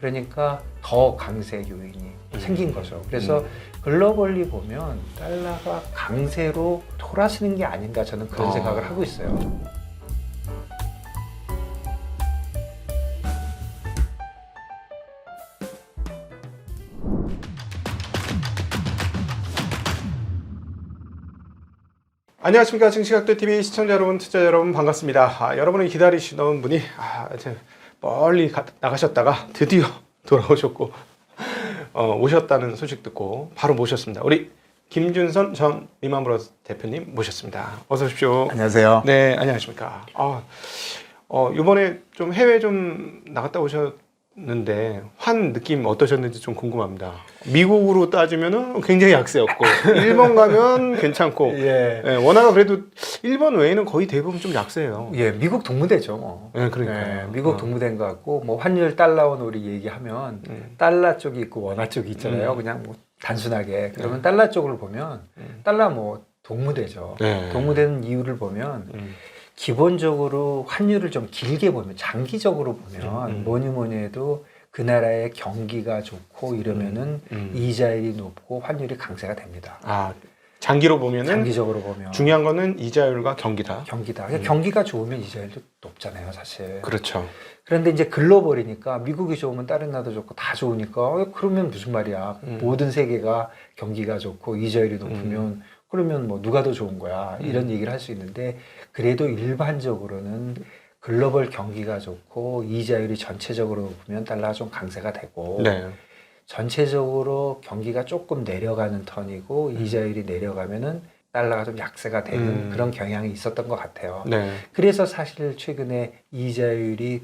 그러니까 더 강세 요인이 생긴 거죠. 그래서 글로벌리 보면 달러가 강세로 돌아서는 게 아닌가 저는 그런 생각을 하고 있어요. 안녕하십니까. 증시각도TV 시청자 여러분, 투자자 여러분 반갑습니다. 여러분이 기다리시던 분이 이제 멀리 나가셨다가 드디어 돌아오셨고 오셨다는 소식 듣고 바로 모셨습니다. 우리 김준선 전 리만브러스 대표님 모셨습니다. 어서 오십시오. 안녕하세요. 네, 안녕하십니까. 이번에 좀 해외 좀 나갔다 오셨는데 환 느낌 어떠셨는지 좀 궁금합니다. 미국으로 따지면은 굉장히 약세였고 일본 가면 괜찮고 예, 워낙 그래도 일본 외에는 거의 대부분 좀 약세예요. 예, 미국 동무대죠. 뭐. 예, 그러니까요. 예, 미국 동무대인 것 같고 뭐 환율 달러원 우리 얘기하면 달러 쪽이 있고 원화 쪽이 있잖아요. 그냥 뭐 단순하게 그러면 달러 쪽을 보면 달러 뭐 동무대죠. 네. 동무되는 이유를 보면 기본적으로 환율을 좀 길게 보면 장기적으로 보면 뭐니 해도 그 나라의 경기가 좋고 이러면은 이자율이 높고 환율이 강세가 됩니다. 장기로 보면은 장기적으로 보면 중요한 거는 이자율과 경기다. 경기다. 경기가 좋으면 이자율도 높잖아요, 사실. 그렇죠. 그런데 이제 글로벌이니까 미국이 좋으면 다른 나라도 좋고 다 좋으니까 그러면 무슨 말이야? 모든 세계가 경기가 좋고 이자율이 높으면 그러면 뭐 누가 더 좋은 거야? 이런 얘기를 할 수 있는데 그래도 일반적으로는 글로벌 경기가 좋고 이자율이 전체적으로 높으면 달러가 좀 강세가 되고 네. 전체적으로 경기가 조금 내려가는 턴이고 이자율이 내려가면은 달러가 좀 약세가 되는 그런 경향이 있었던 것 같아요. 네. 그래서 사실 최근에 이자율이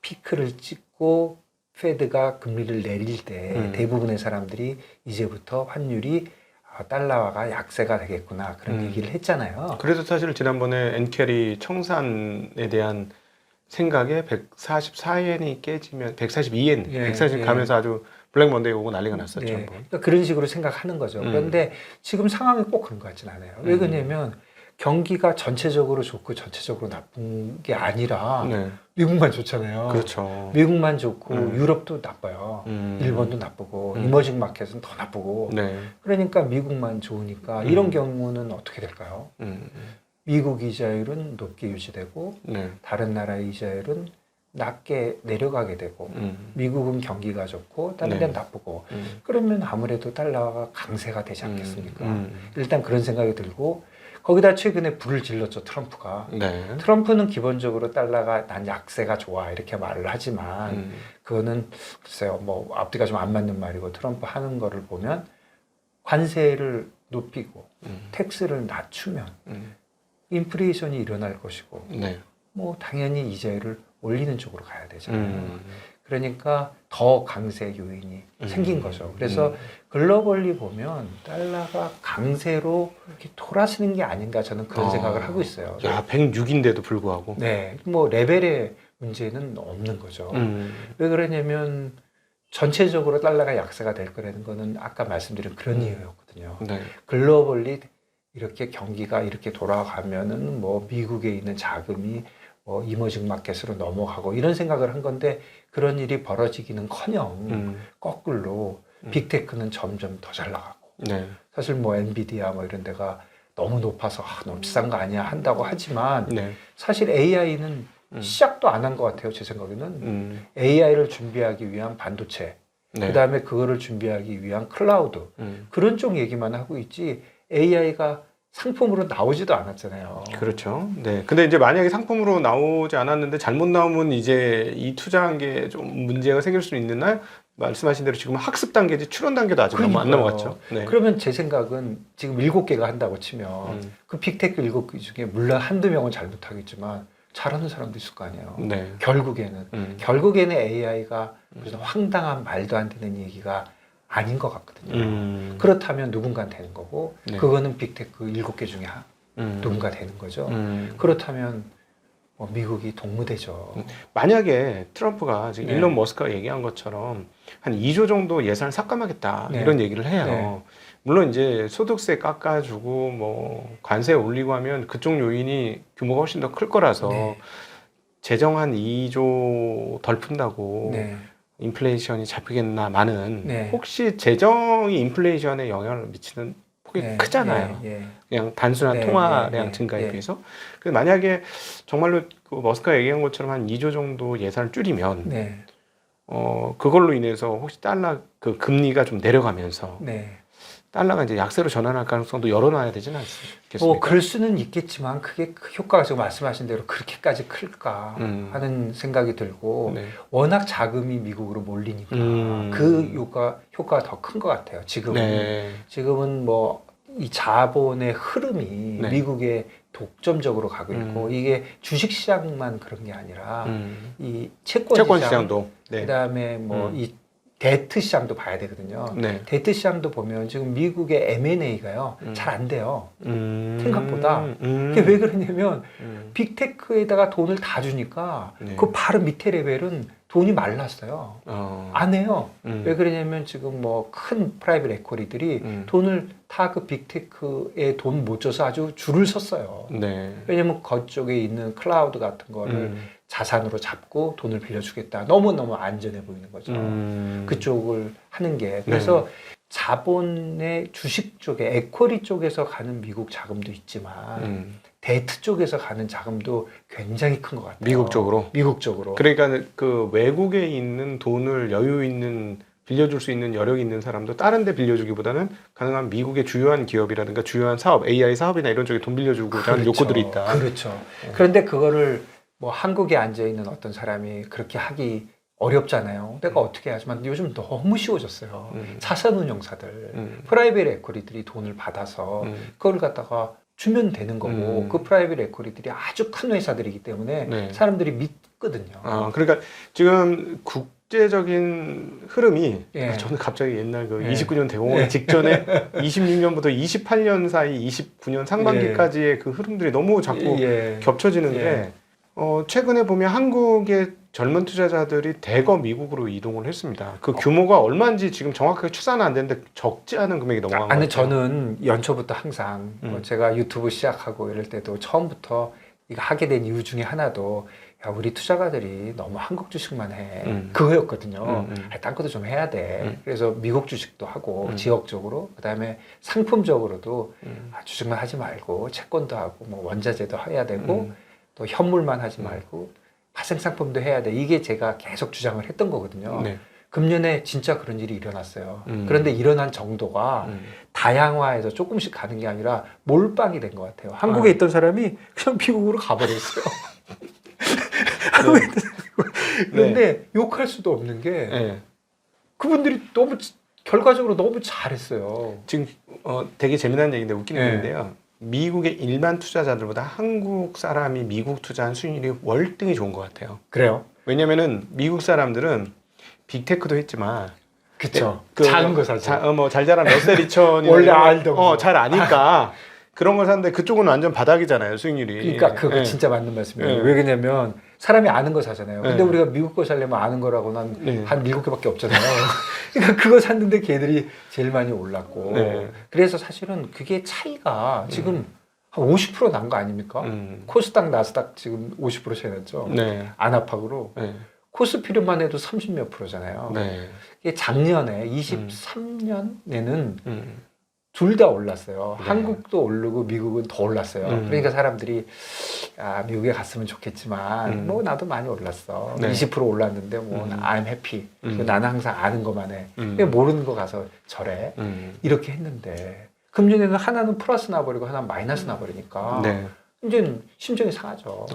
피크를 찍고 페드가 금리를 내릴 때 대부분의 사람들이 이제부터 환율이 달러화가 약세가 되겠구나 그런 얘기를 했잖아요. 그래서 사실 지난번에 엔캐리 청산에 대한 생각에 144엔이 깨지면 142엔, 140 가면서 아주 블랙 먼데이 오고 난리가 났었죠. 그러니까 그런 식으로 생각하는 거죠. 그런데 지금 상황이 꼭 그런 것 같지는 않아요. 왜 그러냐면 경기가 전체적으로 좋고 전체적으로 나쁜 게 아니라 미국만 좋잖아요. 그렇죠. 미국만 좋고 유럽도 나빠요. 일본도 나쁘고 이머징 마켓은 더 나쁘고 그러니까 미국만 좋으니까 이런 경우는 어떻게 될까요? 미국 이자율은 높게 유지되고 다른 나라의 이자율은 낮게 내려가게 되고 미국은 경기가 좋고 다른 데는 나쁘고 그러면 아무래도 달러가 강세가 되지 않겠습니까? 일단 그런 생각이 들고 거기다 최근에 불을 질렀죠, 트럼프가. 트럼프는 기본적으로 달러가 난 약세가 좋아 이렇게 말을 하지만 그거는 글쎄요 뭐 앞뒤가 좀 안 맞는 말이고 트럼프 하는 거를 보면 관세를 높이고 텍스를 낮추면 인플레이션이 일어날 것이고 뭐 당연히 이자율을 올리는 쪽으로 가야 되잖아요. 그러니까 더 강세 요인이 생긴 거죠. 그래서 글로벌리 보면 달러가 강세로 이렇게 돌아서는 게 아닌가 저는 그런 생각을 하고 있어요. 야, 106인데도 불구하고. 네, 뭐 레벨의 문제는 없는 거죠. 왜 그러냐면 전체적으로 달러가 약세가 될 거라는 거는 아까 말씀드린 그런 이유였거든요. 글로벌리 이렇게 경기가 이렇게 돌아가면은 뭐 미국에 있는 자금이 뭐 이머징 마켓으로 넘어가고 이런 생각을 한 건데 그런 일이 벌어지기는커녕 거꾸로 빅테크는 점점 더 잘 나가고 사실 뭐 엔비디아 뭐 이런 데가 너무 높아서 너무 비싼 거 아니야 한다고 하지만 사실 AI는 시작도 안 한 것 같아요. 제 생각에는 AI를 준비하기 위한 반도체 그 다음에 그거를 준비하기 위한 클라우드 그런 쪽 얘기만 하고 있지 AI가 상품으로 나오지도 않았잖아요. 그렇죠. 네. 근데 이제 만약에 상품으로 나오지 않았는데 잘못 나오면 이제 이 투자한 게 좀 문제가 생길 수 있는 날 말씀하신 대로 지금 학습 단계지 출원 단계도 아직 안 넘어갔죠. 그러면 제 생각은 지금 7개가 한다고 치면 그 빅테크 7개 중에 물론 한두 명은 잘못하겠지만 잘하는 사람도 있을 거 아니에요. 결국에는 AI가 무슨 황당한 말도 안 되는 얘기가 아닌 것 같거든요. 그렇다면 누군가 되는 거고 그거는 빅테크 7개 중에 누군가 되는 거죠. 그렇다면 뭐 미국이 동무대죠. 만약에 트럼프가 지금 일론 머스크가 얘기한 것처럼 한 2조 정도 예산을 삭감하겠다 이런 얘기를 해요. 물론 이제 소득세 깎아주고 뭐 관세 올리고 하면 그쪽 요인이 규모가 훨씬 더 클 거라서 재정 한 2조 덜 푼다고 인플레이션이 잡히겠나마는 네. 혹시 재정이 인플레이션에 영향을 미치는 폭이 네. 크잖아요. 예. 그냥 단순한 네, 통화량 네, 증가에 네. 비해서. 그래서 만약에 정말로 그 머스크가 얘기한 것처럼 한 2조 정도 예산을 줄이면 네. 그걸로 인해서 혹시 달러 그 금리가 좀 내려가면서 네. 달러가 이제 약세로 전환할 가능성도 열어놔야 되지는 않겠습니까? 뭐 그럴 수는 있겠지만 그게 그 효과가 지금 말씀하신 대로 그렇게까지 클까 하는 생각이 들고 네. 워낙 자금이 미국으로 몰리니까 그 효과가 더 큰 것 같아요. 지금은 네. 지금은 뭐 이 자본의 흐름이 네. 미국에 독점적으로 가고 있고 이게 주식시장만 그런 게 아니라 이 채권 시장도 네. 그다음에 뭐 이 데트 시장도 봐야 되거든요. 네. 데트 시장도 보면 지금 미국의 M&A가요 잘 안 돼요. 생각보다. 그게 왜 그러냐면 빅테크에다가 돈을 다 주니까 네. 그 바로 밑에 레벨은 돈이 말랐어요. 안 해요. 왜 그러냐면 지금 뭐 큰 프라이빗 에쿼리들이 돈을 다 그 빅테크에 돈 못 줘서 아주 줄을 섰어요. 네. 왜냐면 그쪽에 있는 클라우드 같은 거를 자산으로 잡고 돈을 빌려주겠다. 너무너무 안전해 보이는 거죠. 그쪽을 하는 게. 그래서 자본의 주식 쪽에, 에쿼리 쪽에서 가는 미국 자금도 있지만 데트 쪽에서 가는 자금도 굉장히 큰 것 같아요. 미국 쪽으로? 미국 쪽으로. 그러니까 그 외국에 있는 돈을 여유 있는 빌려줄 수 있는 여력이 있는 사람도 다른 데 빌려주기보다는 가능한 미국의 주요한 기업이라든가 주요한 사업, AI 사업이나 이런 쪽에 돈 빌려주고자 하는 요구들이 있다. 그렇죠. 그런데 그거를 뭐 한국에 앉아 있는 어떤 사람이 그렇게 하기 어렵잖아요. 내가 어떻게 하지만 요즘 너무 쉬워졌어요. 자산운용사들, 프라이빗 에쿼리들이 돈을 받아서 그걸 갖다가 주면 되는 거고 그 프라이빗 에쿼리들이 아주 큰 회사들이기 때문에 네. 사람들이 믿거든요. 그러니까 지금 국제적인 흐름이 예. 저는 갑자기 옛날 그 예. 29년 대공황 직전에 26년부터 28년 사이 29년 상반기까지의 그 흐름들이 너무 자꾸 겹쳐지는데 최근에 보면 한국의 젊은 투자자들이 대거 미국으로 이동을 했습니다. 그 규모가 얼마인지 지금 정확하게 추산은 안 되는데 적지 않은 금액이 넘어간 것 같아요. 저는 연초부터 항상 뭐 제가 유튜브 시작하고 이럴 때도 처음부터 이거 하게 된 이유 중에 하나도 야, 우리 투자가들이 너무 한국 주식만 해. 그거였거든요. 딴 것도 좀 해야 돼. 그래서 미국 주식도 하고 지역적으로 그다음에 상품적으로도 주식만 하지 말고 채권도 하고 뭐 원자재도 해야 되고 또 현물만 하지 말고 파생 상품도 해야 돼. 이게 제가 계속 주장을 했던 거거든요. 네. 금년에 진짜 그런 일이 일어났어요. 그런데 일어난 정도가 다양화해서 조금씩 가는 게 아니라 몰빵이 된 것 같아요. 한국에 있던 사람이 그냥 미국으로 가버렸어요. 그런데 욕할 수도 없는 게 그분들이 너무 결과적으로 너무 잘했어요. 지금 되게 재미난 얘기인데 웃기는 얘기인데요. 미국의 일반 투자자들보다 한국 사람이 미국 투자한 수익률이 월등히 좋은 것 같아요. 그래요? 왜냐면은 미국 사람들은 빅테크도 했지만 그쵸. 작은 거 사죠. 잘 자란 러셀 2000이 원래 알던 거. 잘 아니까 그런 걸 사는데 그쪽은 완전 바닥이잖아요, 수익률이. 그러니까 그거 진짜 맞는 말씀이에요. 왜 그러냐면 사람이 아는 거 사잖아요. 근데 우리가 미국 거 살려면 아는 거라고는 한 7개밖에 없잖아요. 그러니까 그거 샀는데 걔들이 제일 많이 올랐고. 그래서 사실은 그게 차이가 지금 한 50% 난 거 아닙니까? 코스닥, 나스닥 지금 50% 차이 났죠. 안압학으로. 코스피료만 해도 30몇 %잖아요. 이게 작년에 23년에는 둘 다 올랐어요. 한국도 오르고 미국은 더 올랐어요. 그러니까 사람들이 미국에 갔으면 좋겠지만 뭐 나도 많이 올랐어. 20% 올랐는데 뭐 I'm happy. 나는 항상 아는 것만 해. 모르는 거 가서 저래. 이렇게 했는데 금년에는 하나는 플러스 나버리고 하나는 마이너스 나버리니까 이제는 심정이 상하죠.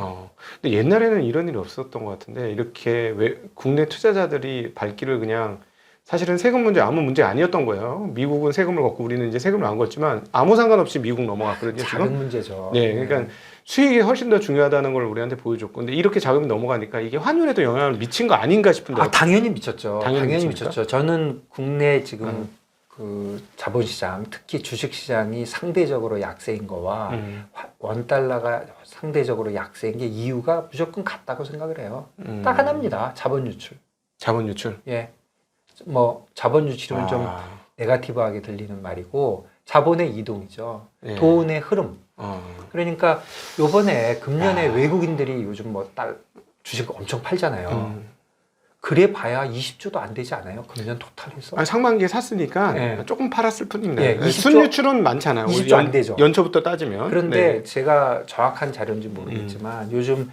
근데 옛날에는 이런 일이 없었던 것 같은데 이렇게 국내 투자자들이 발길을 그냥 사실은 세금 문제 아무 문제 아니었던 거예요. 미국은 세금을 걷고 우리는 이제 세금을 안 걷지만 아무 상관없이 미국 넘어갔거든요. 작은 지금. 문제죠. 그러니까 수익이 훨씬 더 중요하다는 걸 우리한테 보여줬고, 근데 이렇게 자금이 넘어가니까 이게 환율에도 영향을 미친 거 아닌가 싶은데. 당연히 미쳤죠. 당연히 미칩니까? 미쳤죠. 저는 국내 지금 그 자본시장, 특히 주식시장이 상대적으로 약세인 거와 원달러가 상대적으로 약세인 게 이유가 무조건 같다고 생각을 해요. 딱 하나입니다. 자본 유출. 자본 유출. 뭐 자본 유출은 좀 네거티브하게 들리는 말이고 자본의 이동이죠. 돈의 흐름. 그러니까 요번에 금년에 외국인들이 요즘 뭐 주식 엄청 팔잖아요. 그래 봐야 20조도 안 되지 않아요? 금년 토탈해서? 아니, 상반기에 샀으니까 네. 조금 팔았을 뿐입니다. 네, 20조, 순유출은 많잖아요. 20조 안 되죠. 연초부터 따지면. 그런데 네. 제가 정확한 자료인지 모르겠지만 요즘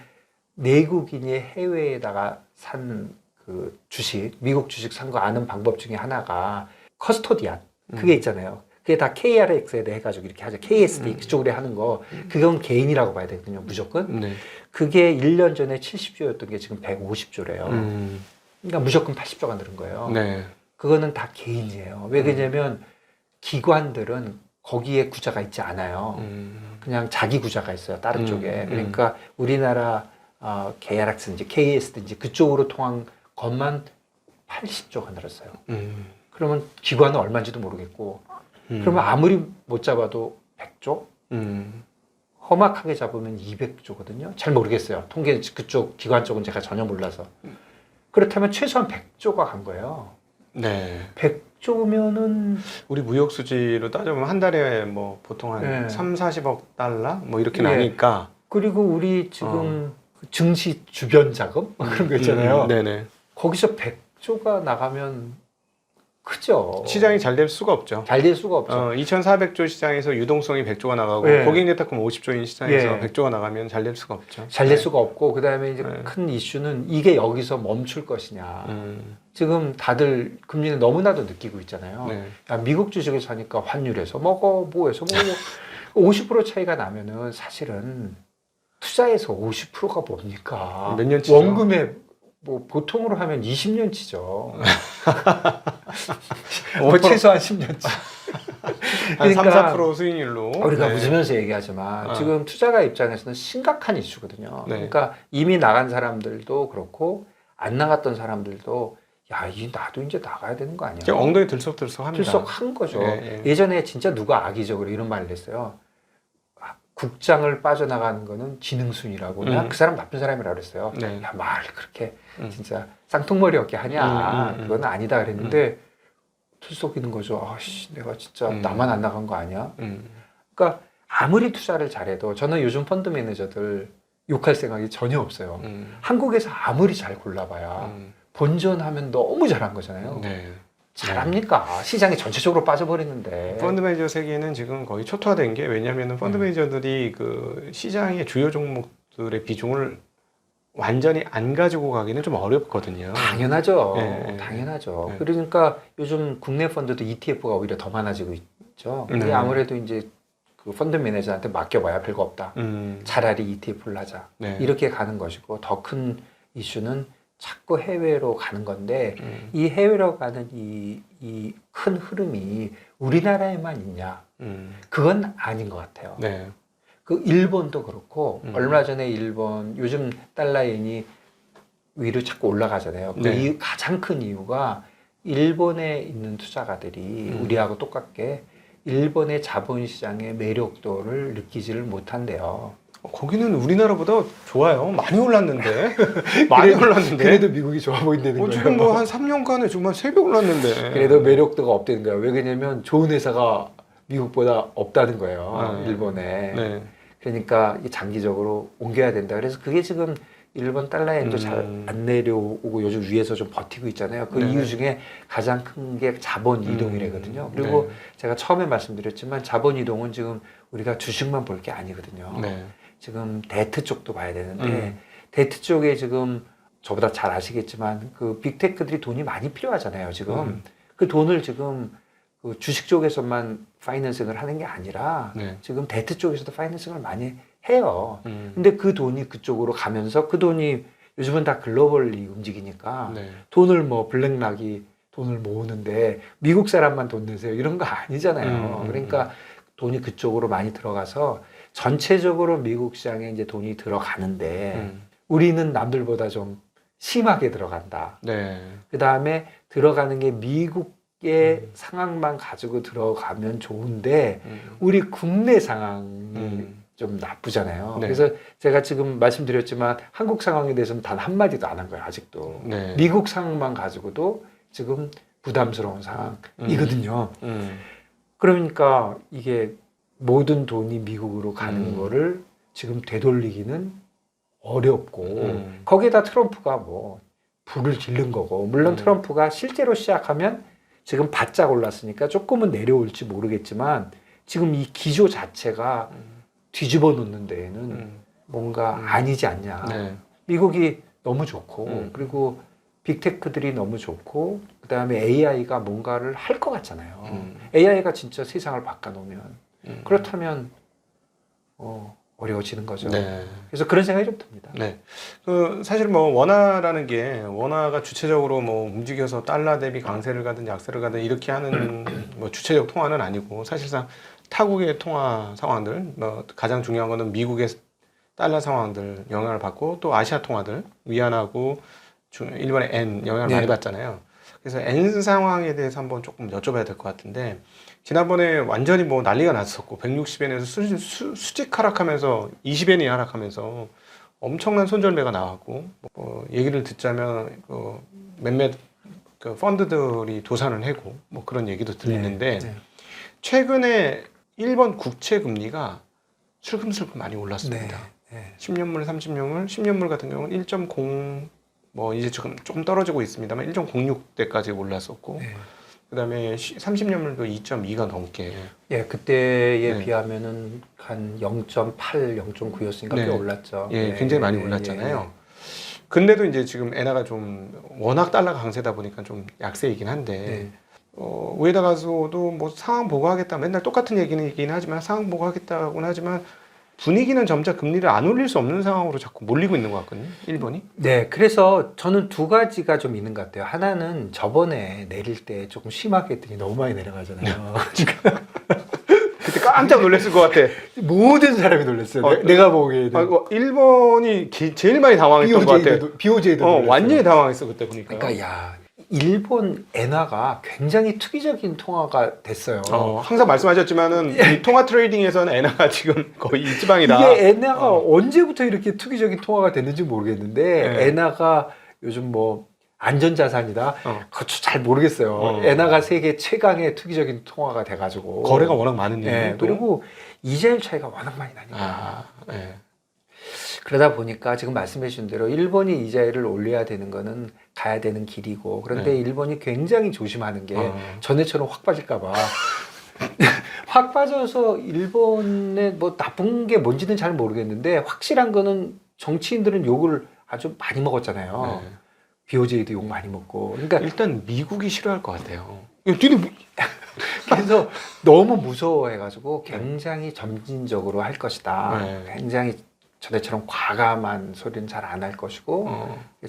내국인이 해외에다가 산 그 주식, 미국 주식 산 거 아는 방법 중에 하나가 커스토디안 그게 있잖아요. 그게 다 KRX에 대해 가지고 이렇게 하죠. KSD 그쪽으로 하는 거 그건 개인이라고 봐야 되거든요. 무조건. 네. 그게 1년 전에 70조였던 게 지금 150조래요. 그러니까 무조건 80조가 늘은 거예요. 네. 그거는 다 개인이에요. 왜 그러냐면 기관들은 거기에 구자가 있지 않아요. 그냥 자기 구자가 있어요. 다른 쪽에. 그러니까 우리나라 KRX든지 KS든지 그쪽으로 통한 것만 80조가 늘었어요. 그러면 기관은 얼마인지도 모르겠고 그러면 아무리 못 잡아도 100조? 험악하게 잡으면 200조거든요. 잘 모르겠어요. 통계 그쪽 기관 쪽은 제가 전혀 몰라서. 그렇다면 최소한 100조가 간 거예요. 네. 100조면은 우리 무역 수지로 따져보면 한 달에 뭐 보통 한 네. 3, 40억 달러 뭐 이렇게 예. 나니까 그리고 우리 지금 그 증시 주변 자금 그런 거 있잖아요. 네네. 거기서 100조가 나가면 크죠. 시장이 잘 될 수가 없죠. 잘 될 수가 없죠. 2,400조 시장에서 유동성이 100조가 나가고 예. 고객네트워크 50조인 시장에서 예. 100조가 나가면 잘 될 수가 없죠. 잘 될 수가 없고 그다음에 이제 네. 큰 이슈는 이게 여기서 멈출 것이냐. 지금 다들 금리는 너무나도 느끼고 있잖아요. 네. 야, 미국 주식을 사니까 환율에서 먹어 뭐해서 뭐 50% 차이가 나면은 사실은 투자에서 50%가 뭡니까? 몇 년치죠? 원금에 뭐 보통으로 하면 20년치죠. 뭐 최소한 10년치. 한 3, 4% 수익률로 우리가 네. 웃으면서 얘기하지만 지금 투자가 입장에서는 심각한 이슈거든요. 네. 그러니까 이미 나간 사람들도 그렇고 안 나갔던 사람들도 야, 이 나도 이제 나가야 되는 거 아니야? 엉덩이 들썩들썩합니다. 들썩한 거죠. 예, 예. 예전에 진짜 누가 악의적으로 이런 말을 했어요. 국장을 빠져나가는 거는 지능순이라고. 그 사람 나쁜 사람이라고 그랬어요. 네. 야, 말 그렇게 진짜 쌍통머리 없게 하냐. 그건 아니다 그랬는데 들썩이는 거죠. 아씨, 내가 진짜 나만 안 나간 거 아니야? 그러니까 아무리 투자를 잘해도 저는 요즘 펀드 매니저들 욕할 생각이 전혀 없어요. 한국에서 아무리 잘 골라봐야 본전하면 너무 잘한 거잖아요. 네. 잘합니까? 시장이 전체적으로 빠져버리는데. 펀드 매니저 세계는 지금 거의 초토화된 게 왜냐하면 펀드 매니저들이 그 시장의 주요 종목들의 비중을 완전히 안 가지고 가기는 좀 어렵거든요. 당연하죠. 네. 당연하죠. 네. 그러니까 요즘 국내 펀드도 ETF가 오히려 더 많아지고 있죠. 근데 네. 아무래도 이제 그 펀드 매니저한테 맡겨봐야 별거 없다. 차라리 ETF를 하자. 네. 이렇게 가는 것이고 더 큰 이슈는 자꾸 해외로 가는 건데 이 해외로 가는 이 큰 흐름이 우리나라에만 있냐? 그건 아닌 것 같아요. 네. 그 일본도 그렇고 얼마 전에 일본 요즘 달러인이 위로 자꾸 올라가잖아요. 그 네. 이유, 가장 큰 이유가 일본에 있는 투자가들이 우리하고 똑같게 일본의 자본시장의 매력도를 느끼지를 못한대요. 거기는 우리나라보다 좋아요. 많이 올랐는데. 많이 올랐는데. 그래도 미국이 좋아 보인다는 거예요. 지금 뭐 한 3년간에 정말 3배 올랐는데. 그래도 매력도가 없다는 거예요. 왜 그러냐면 좋은 회사가 미국보다 없다는 거예요. 일본에. 네. 그러니까 장기적으로 옮겨야 된다. 그래서 그게 지금 일본 달러엔도 잘 안 내려오고 요즘 위에서 좀 버티고 있잖아요. 그 이유 중에 가장 큰 게 자본 이동이라거든요. 그리고 제가 처음에 말씀드렸지만 자본 이동은 지금 우리가 주식만 볼 게 아니거든요. 네. 지금 데트 쪽도 봐야 되는데 데트 쪽에 지금 저보다 잘 아시겠지만 그 빅테크들이 돈이 많이 필요하잖아요. 지금 그 돈을 지금 그 주식 쪽에서만 파이낸싱을 하는 게 아니라 지금 데트 쪽에서도 파이낸싱을 많이 해요. 근데 그 돈이 그쪽으로 가면서 그 돈이 요즘은 다 글로벌리 움직이니까 돈을 뭐 블랙락이 돈을 모으는데 미국 사람만 돈 내세요 이런 거 아니잖아요. 그러니까 돈이 그쪽으로 많이 들어가서 전체적으로 미국 시장에 이제 돈이 들어가는데 우리는 남들보다 좀 심하게 들어간다. 그 다음에 들어가는 게 미국의 상황만 가지고 들어가면 좋은데 우리 국내 상황이 좀 나쁘잖아요. 그래서 제가 지금 말씀드렸지만 한국 상황에 대해서는 단 한마디도 안 한 거예요. 아직도. 미국 상황만 가지고도 지금 부담스러운 상황이거든요. 그러니까 이게 모든 돈이 미국으로 가는 거를 지금 되돌리기는 어렵고 거기에다 트럼프가 뭐 불을 지른 거고, 물론 트럼프가 실제로 시작하면 지금 바짝 올랐으니까 조금은 내려올지 모르겠지만 지금 이 기조 자체가 뒤집어 놓는 데에는 뭔가 아니지 않냐. 네. 미국이 너무 좋고 그리고 빅테크들이 너무 좋고 그다음에 AI가 뭔가를 할 것 같잖아요. AI가 진짜 세상을 바꿔놓으면 그렇다면 어려워지는 거죠. 네. 그래서 그런 생각이 좀 듭니다. 네. 사실 뭐 원화라는 게 원화가 주체적으로 뭐 움직여서 달러 대비 강세를 가든 약세를 가든 이렇게 하는 뭐 주체적 통화는 아니고 사실상 타국의 통화 상황들, 뭐 가장 중요한 거는 미국의 달러 상황들 영향을 받고 또 아시아 통화들 위안하고 일본의 엔 영향을 많이 받잖아요. 그래서 엔 상황에 대해서 한번 조금 여쭤봐야 될 것 같은데 지난번에 완전히 뭐 난리가 났었고 160엔에서 수직 하락하면서 20엔이 하락하면서 엄청난 손절매가 나왔고 얘기를 듣자면 몇몇 펀드들이 도산을 하고 뭐 그런 얘기도 들리는데 최근에 일본 국채 금리가 슬금슬금 많이 올랐습니다. 10년물, 30년물, 10년물 같은 경우는 1.0 뭐 이제 조금 떨어지고 있습니다만 1.06대까지 올랐었고 그다음에 30년물도 2.2가 넘게. 예, 그때에 비하면은 한 0.8, 0.9였으니까 꽤 올랐죠. 예, 굉장히 많이 올랐잖아요. 근데도 이제 지금 엔화가 좀 워낙 달러가 강세다 보니까 좀 약세이긴 한데 우에다 가서도 뭐 상황 보고하겠다 맨날 똑같은 얘기는 하지만 상황 보고하겠다고는 하지만 분위기는 점차 금리를 안 올릴 수 없는 상황으로 자꾸 몰리고 있는 것 같거든요, 일본이. 네, 그래서 저는 두 가지가 좀 있는 것 같아요. 하나는 저번에 내릴 때 조금 심하게 했더니 너무 많이 내려가잖아요. 그때 깜짝 놀랐을 것 같아. 모든 사람이 놀랐어요. 내가 보기에는. 일본이 제일 많이 당황했던 것 같아. BOJ도 완전히 당황했어 그때 보니까. 그러니까 야, 일본 엔화가 굉장히 투기적인 통화가 됐어요. 항상 말씀하셨지만은 이 통화 트레이딩에서는 엔화가 지금 거의 일지방이다. 이게 엔화가 언제부터 이렇게 투기적인 통화가 됐는지 모르겠는데 엔화가 요즘 뭐 안전자산이다. 그거 잘 모르겠어요. 엔화가 세계 최강의 투기적인 통화가 돼가지고 거래가 워낙 많은 일이에요. 그리고 이자율 차이가 워낙 많이 나니까. 그러다 보니까 지금 말씀해 주신 대로 일본이 이자율을 올려야 되는 거는 가야 되는 길이고 그런데 일본이 굉장히 조심하는 게 전에처럼 확 빠질까 봐 확 빠져서 일본에 뭐 나쁜 게 뭔지는 잘 모르겠는데 확실한 거는 정치인들은 욕을 아주 많이 먹었잖아요. BOJ도 욕 많이 먹고. 그러니까 일단 미국이 싫어할 것 같아요. 그래서 너무 무서워해가지고 굉장히 점진적으로 할 것이다. 굉장히 전에처럼 과감한 소리는 잘 안 할 것이고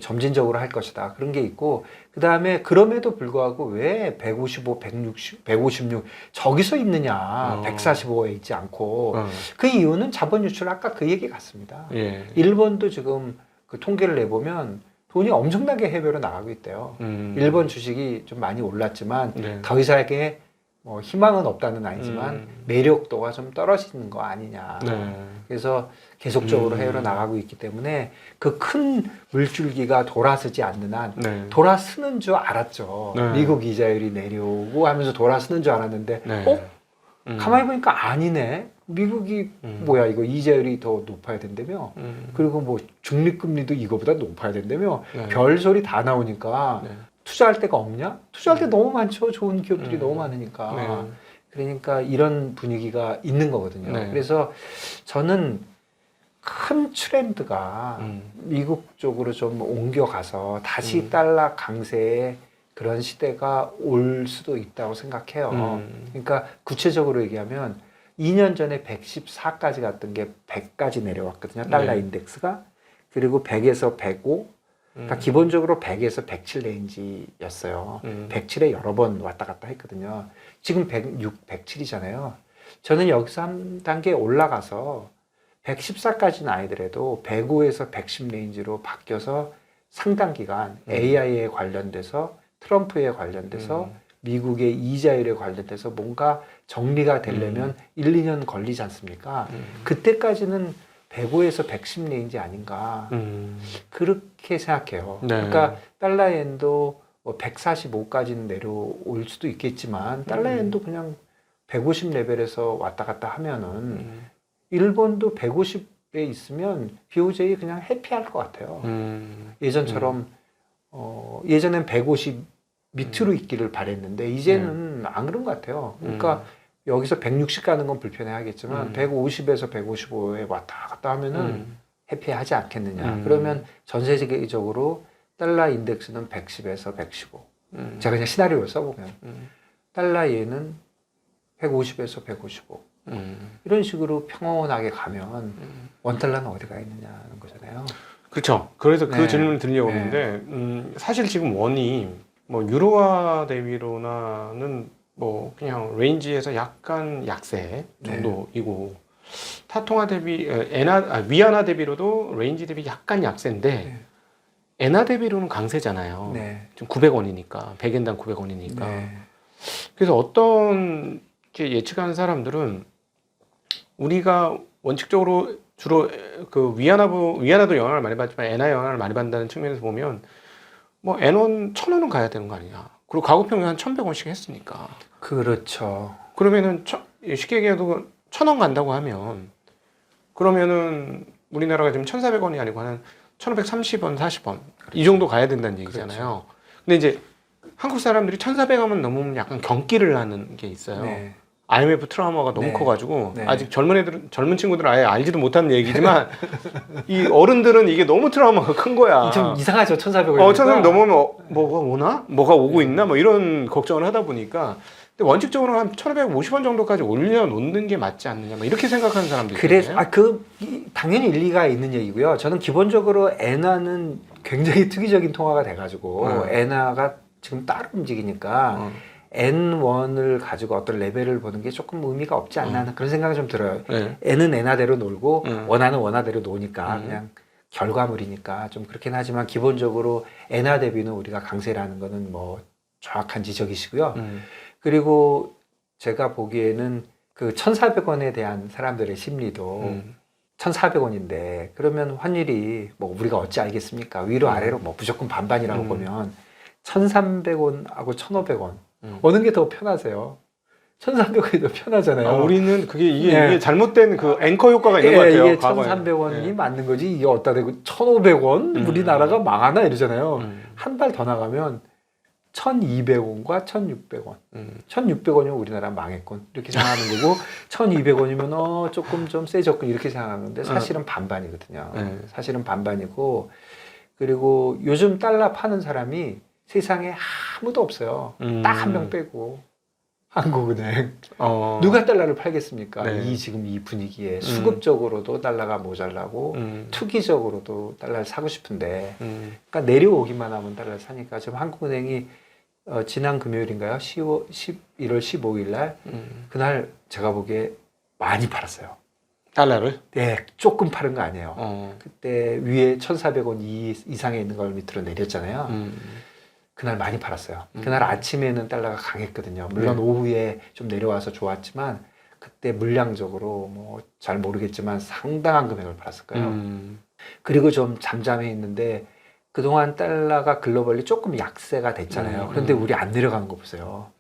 점진적으로 할 것이다. 그런 게 있고 그 다음에 그럼에도 불구하고 왜 155, 160, 156 저기서 있느냐 145에 있지 않고 그 이유는 자본 유출 아까 그 얘기 같습니다. 일본도 지금 그 통계를 내보면 돈이 엄청나게 해외로 나가고 있대요. 일본 주식이 좀 많이 올랐지만 더 이상의 뭐 희망은 없다는 아니지만 매력도가 좀 떨어지는 거 아니냐. 그래서 계속적으로 해외로 나가고 있기 때문에 그 큰 물줄기가 돌아서지 않는 한 돌아서는 줄 알았죠. 미국 이자율이 내려오고 하면서 돌아서는 줄 알았는데 가만히 보니까 아니네. 미국이 뭐야 이거 이자율이 더 높아야 된다며 그리고 뭐 중립금리도 이거보다 높아야 된다며 별소리 다 나오니까 투자할 데가 없냐? 투자할 데 너무 많죠. 좋은 기업들이 너무 많으니까. 그러니까 이런 분위기가 있는 거거든요. 그래서 저는 큰 트렌드가 미국 쪽으로 좀 옮겨가서 다시 달러 강세의 그런 시대가 올 수도 있다고 생각해요. 그러니까 구체적으로 얘기하면 2년 전에 114까지 갔던 게 100까지 내려왔거든요. 달러 인덱스가. 그리고 100에서 105. 그러니까 기본적으로 100에서 107 레인지였어요. 107에 여러 번 왔다 갔다 했거든요. 지금 106, 107이잖아요. 저는 여기서 한 단계 올라가서 114까지는 아니더라도 105에서 110 레인지로 바뀌어서 상당 기간 AI에 관련돼서 트럼프에 관련돼서 미국의 이자율에 관련돼서 뭔가 정리가 되려면 1, 2년 걸리지 않습니까? 그때까지는 105에서 110 레인지 아닌가 그렇게 생각해요. 그러니까 달러엔도 뭐 145까지는 내려올 수도 있겠지만 달러엔도 그냥 150 레벨에서 왔다 갔다 하면은 일본도 150에 있으면 BOJ 그냥 해피할 것 같아요. 예전처럼 예전엔 150 밑으로 있기를 바랬는데 이제는 안 그런 것 같아요. 그러니까 여기서 160 가는 건 불편해 하겠지만 150에서 155에 왔다 갔다 하면은 해피하지 않겠느냐. 그러면 전 세계적으로 달러 인덱스는 110에서 115. 제가 그냥 시나리오를 써보면 달러 예는 150에서 155. 이런 식으로 평온하게 가면 원달러는 어디가 있느냐는 거잖아요. 그렇죠. 그래서 그 네. 질문을 드리려고 했는데 사실 지금 원이 뭐 유로화 대비로나는 뭐 그냥 레인지에서 약간 약세 정도이고 타통화 대비 위안화 대비로도 레인지 대비 약간 약세인데 엔화 대비로는 강세잖아요. 네. 지금 900원이니까 100엔당 900원이니까. 네. 그래서 어떤 게 예측하는 사람들은 우리가 원칙적으로 주로 그 위안화도 영향을 많이 받지만 엔화 영향을 많이 받는다는 측면에서 보면 뭐 N1 1,000원은 가야 되는 거 아니냐. 그리고 가구평균 한 1,100원씩 했으니까. 그렇죠. 그러면은 쉽게 얘기해도 1,000원 간다고 하면 그러면은 우리나라가 지금 1,400원이 아니고 한 1,530원, 40원 이 정도 가야 된다는 얘기잖아요. 근데 이제 한국 사람들이 1,400원만 넘으면 약간 경기를 하는 게 있어요. 네. IMF 트라우마가 너무 네. 커가지고 네. 아직 젊은 친구들은 아예 알지도 못하는 얘기지만 이 어른들은 이게 너무 트라우마가 큰 거야. 좀 이상하죠. 1,400원. 1,400원 넘으면 뭐가 오나? 뭐가 오고 있나? 뭐 이런 걱정을 하다 보니까 근데 원칙적으로 한 1,550원 정도까지 올려놓는 게 맞지 않느냐 뭐 이렇게 생각하는 사람도 있거든요. 그래서 당연히 일리가 있는 얘기고요. 저는 기본적으로 엔화는 굉장히 특이적인 통화가 돼가지고 엔화가 지금 따로 움직이니까 N1을 가지고 어떤 레벨을 보는 게 조금 의미가 없지 않나 하는 그런 생각이 좀 들어요. N은 엔화대로 놀고 원화는 원화대로 노니까 그냥 결과물이니까 좀 그렇긴 하지만 기본적으로 엔화 대비는 우리가 강세라는 거는 뭐 정확한 지적이시고요. 그리고 제가 보기에는 그 1,400원에 대한 사람들의 심리도 1,400원인데 그러면 환율이 뭐 우리가 어찌 알겠습니까? 위로 아래로 뭐 무조건 반반이라고 보면 1,300원하고 1,500원 어느 게 더 편하세요? 1,300원이 더 편하잖아요. 우리는 이게 잘못된 그 앵커 효과가 있는 것 같아요. 이게 1,300원이 맞는 거지 이게 어디다 대고 1,500원 우리나라가 망하나 이러잖아요. 한 발 더 나가면 1,200원과 1,600원. 1,600원이면 우리나라 망했군. 이렇게 생각하는 거고 1,200원이면 조금 좀 세졌군 이렇게 생각하는데 사실은 반반이거든요. 사실은 반반이고 그리고 요즘 달러 파는 사람이 세상에 아무도 없어요. 딱 한 명 빼고 한국은행. 누가 달러를 팔겠습니까? 네. 지금 이 분위기에 수급적으로도 달러가 모자라고 투기적으로도 달러를 사고 싶은데 그러니까 내려오기만 하면 달러를 사니까 지금 한국은행이 지난 금요일인가요? 11월 15일 날 그날 제가 보기에 많이 팔았어요. 달러를? 네, 조금 파는 거 아니에요. 그때 위에 1,400원 이상에 있는 걸 밑으로 내렸잖아요. 그날 많이 팔았어요. 그날 아침에는 달러가 강했거든요. 물론 오후에 좀 내려와서 좋았지만 그때 물량적으로 뭐 잘 모르겠지만 상당한 금액을 팔았을 거예요. 그리고 좀 잠잠해 있는데 그동안 달러가 글로벌리 조금 약세가 됐잖아요. 그런데 우리 안 내려가는 거 보세요.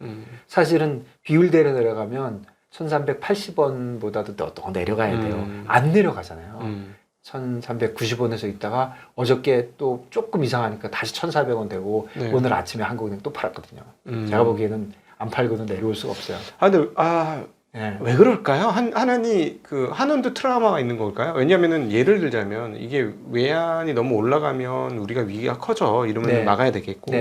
사실은 비율대로 내려가면 1,380원보다도 더 내려가야 돼요. 안 내려가잖아요. 1,390원에서 있다가 어저께 또 조금 이상하니까 다시 1,400원 되고 오늘 아침에 한국은행 또 팔았거든요. 제가 보기에는 안 팔고는 내려올 수가 없어요. 왜 그럴까요? 하나니 그 한원도 트라우마가 있는 걸까요? 왜냐하면은 예를 들자면 이게 외환이 너무 올라가면 우리가 위기가 커져 이러면 막아야 되겠고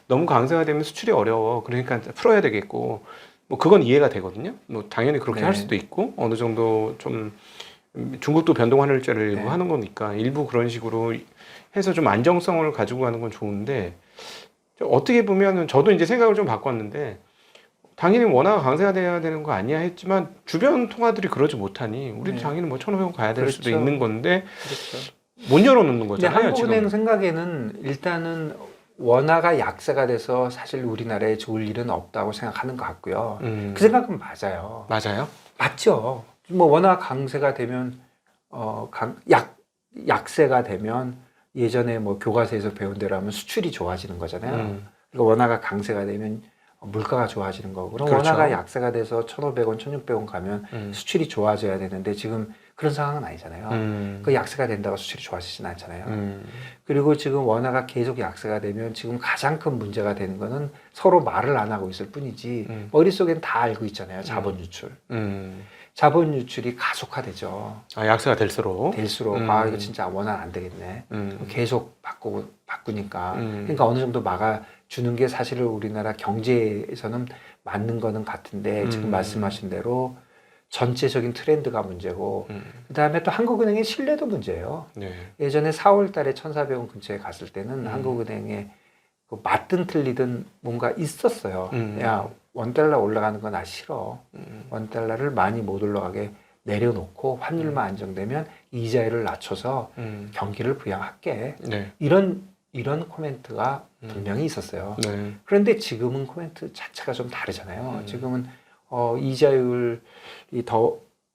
너무 강세가 되면 수출이 어려워 그러니까 풀어야 되겠고 뭐 그건 이해가 되거든요. 뭐 당연히 그렇게 할 수도 있고 어느 정도 좀 중국도 변동환율제를 일부 하는 거니까 일부 그런 식으로 해서 좀 안정성을 가지고 가는 건 좋은데 어떻게 보면은 저도 이제 생각을 좀 바꿨는데 당연히 원화가 강세가 돼야 되는 거 아니야 했지만 주변 통화들이 그러지 못하니 우리도 당연히 뭐 1,500원 가야 될 수도 있는 건데 못 열어놓는 거잖아요. 한국은행 생각에는 일단은 원화가 약세가 돼서 사실 우리나라에 좋을 일은 없다고 생각하는 것 같고요. 그 생각은 맞아요. 맞아요? 맞죠. 뭐 원화 강세가 되면 약세가 되면 예전에 뭐 교과서에서 배운 대로 하면 수출이 좋아지는 거잖아요. 그리고 원화가 강세가 되면 물가가 좋아지는 거고 그럼 원화가 약세가 돼서 1,500원, 1,600원 가면 수출이 좋아져야 되는데 지금 그런 상황은 아니잖아요. 그 약세가 된다고 수출이 좋아지진 않잖아요. 음. 그리고 지금 원화가 계속 약세가 되면 지금 가장 큰 문제가 되는 거는 서로 말을 안 하고 있을 뿐이지 머릿속엔 다 알고 있잖아요. 자본 유출. 자본 유출이 가속화되죠. 아, 약세가 될수록. 아 이거 진짜 원화 안 되겠네. 계속 바꾸니까. 그러니까 어느 정도 막아주는 게 사실은 우리나라 경제에서는 맞는 거는 같은데 지금 말씀하신 대로 전체적인 트렌드가 문제고 그다음에 또 한국은행의 신뢰도 문제예요. 네. 예전에 4월 달에 1,400원 근처에 갔을 때는 한국은행에 그 맞든 틀리든 뭔가 있었어요. 야, 원달러 올라가는 건 나 싫어. 원달러를 많이 못 올라가게 내려놓고 환율만 안정되면 이자율을 낮춰서 경기를 부양할게. 네. 이런 코멘트가 분명히 있었어요. 네. 그런데 지금은 코멘트 자체가 좀 다르잖아요. 지금은 이자율이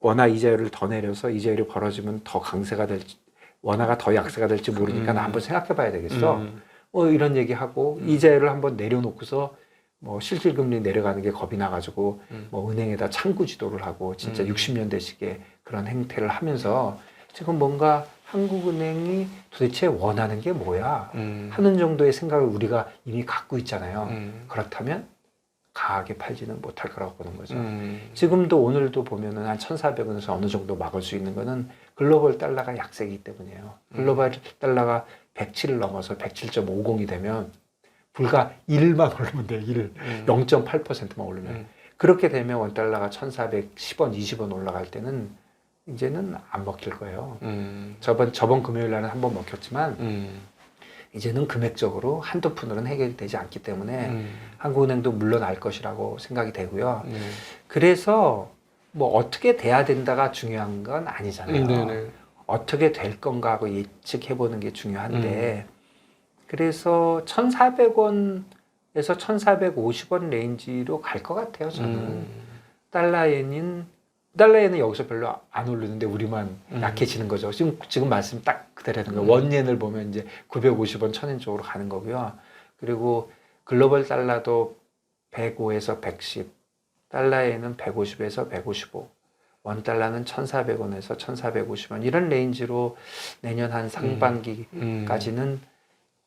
원화 이자율을 더 내려서 이자율이 벌어지면 더 강세가 될지 원화가 더 약세가 될지 모르니까 나 한번 생각해 봐야 되겠어. 이런 얘기하고 이자율을 한번 내려놓고서 뭐 실질금리 내려가는 게 겁이 나가지고 뭐 은행에다 창구 지도를 하고 진짜 60년대식의 그런 행태를 하면서 지금 뭔가 한국은행이 도대체 원하는 게 뭐야 하는 정도의 생각을 우리가 이미 갖고 있잖아요. 그렇다면 강하게 팔지는 못할 거라고 보는 거죠. 지금도 오늘도 보면은 한 1,400원에서 어느 정도 막을 수 있는 거는 글로벌 달러가 약세이기 때문이에요. 글로벌 달러가 107을 넘어서 107.50이 되면 불과 1만 오르면 돼요. 1. 0.8%만 오르면. 그렇게 되면 원달러가 1,410원, 20원 올라갈 때는 이제는 안 먹힐 거예요. 저번 금요일 날은 한번 먹혔지만 이제는 금액적으로 한두 푼으로는 해결되지 않기 때문에 한국은행도 물러날 것이라고 생각이 되고요. 그래서 뭐 어떻게 돼야 된다가 중요한 건 아니잖아요. 어떻게 될 건가 하고 예측해보는 게 중요한데 그래서 1,400원에서 1,450원 레인지로 갈 것 같아요. 저는 달러엔은 여기서 별로 안 오르는데 우리만 약해지는 거죠. 지금 말씀 딱 그대로는 거예요. 원옌을 보면 이제 950원, 1,000원 쪽으로 가는 거고요. 그리고 글로벌 달러도 105에서 110, 달러엔은 150에서 155, 원달러는 1,400원에서 1,450원 이런 레인지로 내년 한 상반기까지는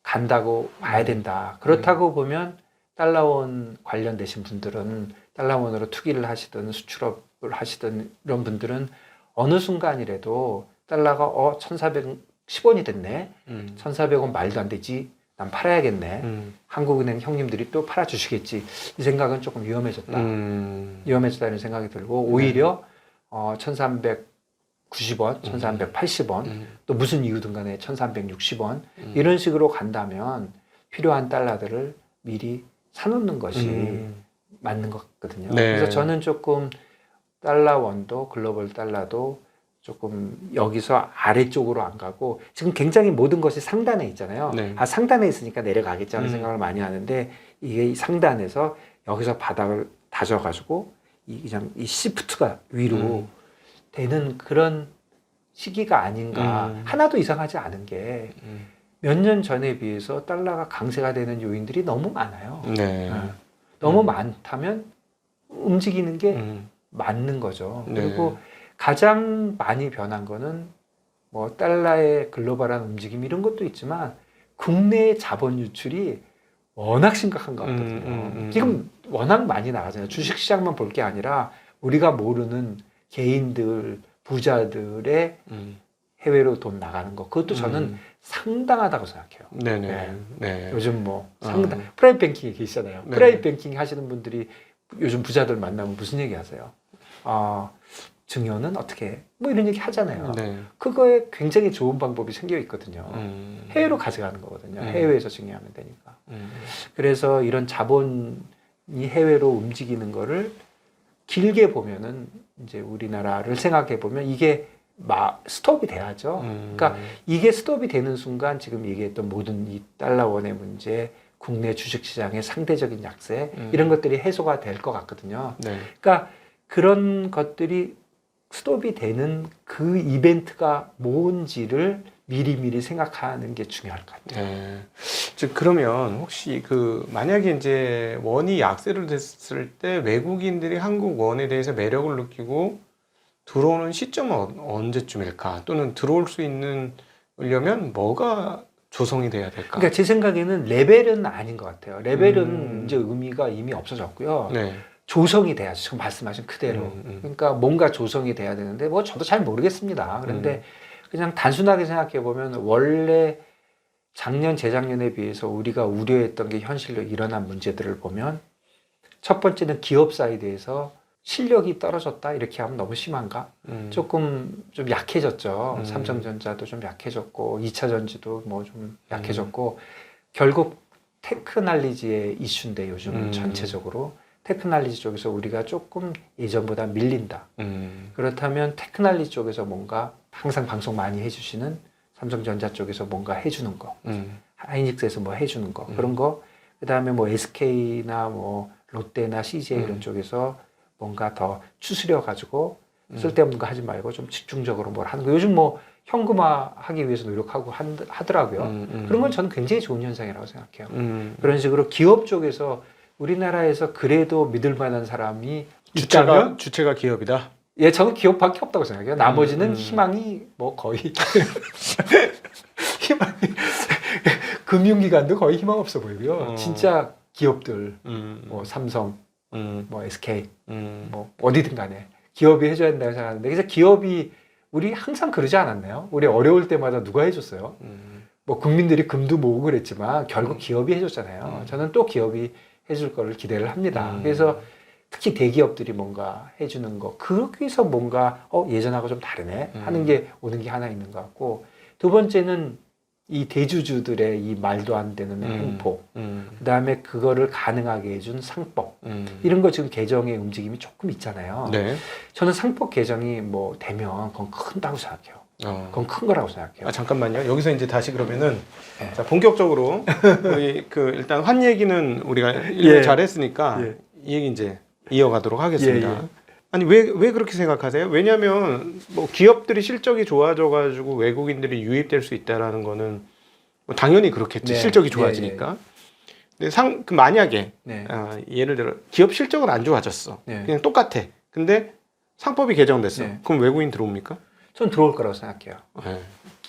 간다고 봐야 된다. 그렇다고 보면 달러원 관련되신 분들은 달러원으로 투기를 하시든 수출업을 하시든 이런 분들은 어느 순간이라도 달러가 1,410원이 됐네. 1,400원 말도 안 되지. 난 팔아야겠네. 한국은행 형님들이 또 팔아주시겠지. 이 생각은 조금 위험해졌다. 위험해졌다는 생각이 들고 오히려 1,390원, 1,380원 또 무슨 이유든 간에 1,360원 이런 식으로 간다면 필요한 달러들을 미리 사놓는 것이 맞는 것 같거든요. 네. 그래서 저는 조금 달러원도 글로벌 달러도 조금 여기서 아래쪽으로 안 가고 지금 굉장히 모든 것이 상단에 있잖아요. 네. 상단에 있으니까 내려가겠지 하는 생각을 많이 하는데 이게 상단에서 여기서 바닥을 다져가지고 그냥 이 시프트가 위로 되는 그런 시기가 아닌가. 하나도 이상하지 않은 게 몇 년 전에 비해서 달러가 강세가 되는 요인들이 너무 많아요. 네. 너무 많다면 움직이는 게 맞는 거죠. 그리고 가장 많이 변한 거는 뭐 달러의 글로벌한 움직임 이런 것도 있지만 국내의 자본 유출이 워낙 심각한 것 같거든요. 지금 워낙 많이 나가잖아요. 주식시장만 볼 게 아니라 우리가 모르는 개인들, 부자들의 해외로 돈 나가는 거 그것도 저는 상당하다고 생각해요. 네네. 네. 요즘 뭐 프라이빗 뱅킹 얘기있잖아요. 네. 프라이빗 뱅킹 하시는 분들이 요즘 부자들 만나면 무슨 얘기 하세요? 증여는 어떻게 뭐 이런 얘기 하잖아요. 네. 그거에 굉장히 좋은 방법이 생겨 있거든요. 해외로 가져가는 거거든요. 해외에서 증여하면 되니까. 그래서 이런 자본이 해외로 움직이는 거를 길게 보면은 이제 우리나라를 생각해 보면 이게 스톱이 돼야죠. 그러니까 이게 스톱이 되는 순간 지금 얘기했던 모든 이 달러원의 문제, 국내 주식시장의 상대적인 약세 이런 것들이 해소가 될 것 같거든요. 네. 그러니까 그런 것들이 스톱이 되는 그 이벤트가 뭔지를 미리미리 생각하는 게 중요할 것 같아요. 네. 즉 그러면 혹시 만약에 이제 원이 약세를 됐을 때 외국인들이 한국 원에 대해서 매력을 느끼고 들어오는 시점은 언제쯤일까? 또는 들어올 수 있으려면 뭐가 조성이 돼야 될까? 그러니까 제 생각에는 레벨은 아닌 것 같아요. 레벨은 이제 의미가 이미 없어졌고요. 네. 조성이 돼야죠. 지금 말씀하신 그대로. 그러니까 뭔가 조성이 돼야 되는데 뭐 저도 잘 모르겠습니다. 그런데 그냥 단순하게 생각해 보면 원래 작년, 재작년에 비해서 우리가 우려했던 게 현실로 일어난 문제들을 보면 첫 번째는 기업 사이드에서 실력이 떨어졌다 이렇게 하면 너무 심한가? 조금 좀 약해졌죠. 삼성전자도 좀 약해졌고 2차 전지도 뭐 좀 약해졌고 결국 테크놀로지의 이슈인데 요즘 전체적으로 테크놀로지 쪽에서 우리가 조금 예전보다 밀린다. 그렇다면 테크놀로지 쪽에서 뭔가 항상 방송 많이 해주시는 삼성전자 쪽에서 뭔가 해주는 거, 하이닉스에서 뭐 해주는 거 그런 거, 그 다음에 뭐 SK나 뭐 롯데나 CJ 이런 쪽에서 뭔가 더 추스려 가지고 쓸데없는 거 하지 말고 좀 집중적으로 뭘 하는 거. 요즘 뭐 현금화 하기 위해서 노력하고 하더라고요. 그런 건 저는 굉장히 좋은 현상이라고 생각해요. 그런 식으로 기업 쪽에서 우리나라에서 그래도 믿을 만한 사람이 있다면 주체가 기업이다. 예, 저는 기업밖에 없다고 생각해요. 나머지는 희망이 뭐 거의 희망이 금융기관도 거의 희망 없어 보이고요. 진짜 기업들 뭐 삼성, 뭐 SK, 뭐 어디든 간에 기업이 해줘야 된다고 생각하는데 그래서 기업이 우리 항상 그러지 않았나요? 우리 어려울 때마다 누가 해줬어요? 뭐 국민들이 금도 모으고 그랬지만 결국 기업이 해줬잖아요. 저는 또 기업이 해줄 거를 기대를 합니다. 그래서 특히 대기업들이 뭔가 해주는 거, 거기서 뭔가 예전하고 좀 다르네 하는 게 오는 게 하나 있는 것 같고, 두 번째는 이 대주주들의 이 말도 안 되는 행포, 그 다음에 그거를 가능하게 해준 상법, 이런 거 지금 개정의 움직임이 조금 있잖아요. 네. 저는 상법 개정이 뭐 되면 그건 큰다고 생각해요. 그건 큰 거라고 생각해요. 아, 잠깐만요. 여기서 이제 다시 그러면은 자, 본격적으로 우리 일단 환 얘기는 우리가 일부 잘했으니까 이 얘기 이제 이어가도록 하겠습니다. 아니 왜 그렇게 생각하세요? 왜냐하면 뭐 기업들이 실적이 좋아져가지고 외국인들이 유입될 수 있다라는 거는 뭐 당연히 그렇겠지. 실적이 좋아지니까. 근데 만약에 예를 들어 기업 실적은 안 좋아졌어. 그냥 똑같아. 근데 상법이 개정됐어. 그럼 외국인 들어옵니까? 전 들어올 거라고 생각해요.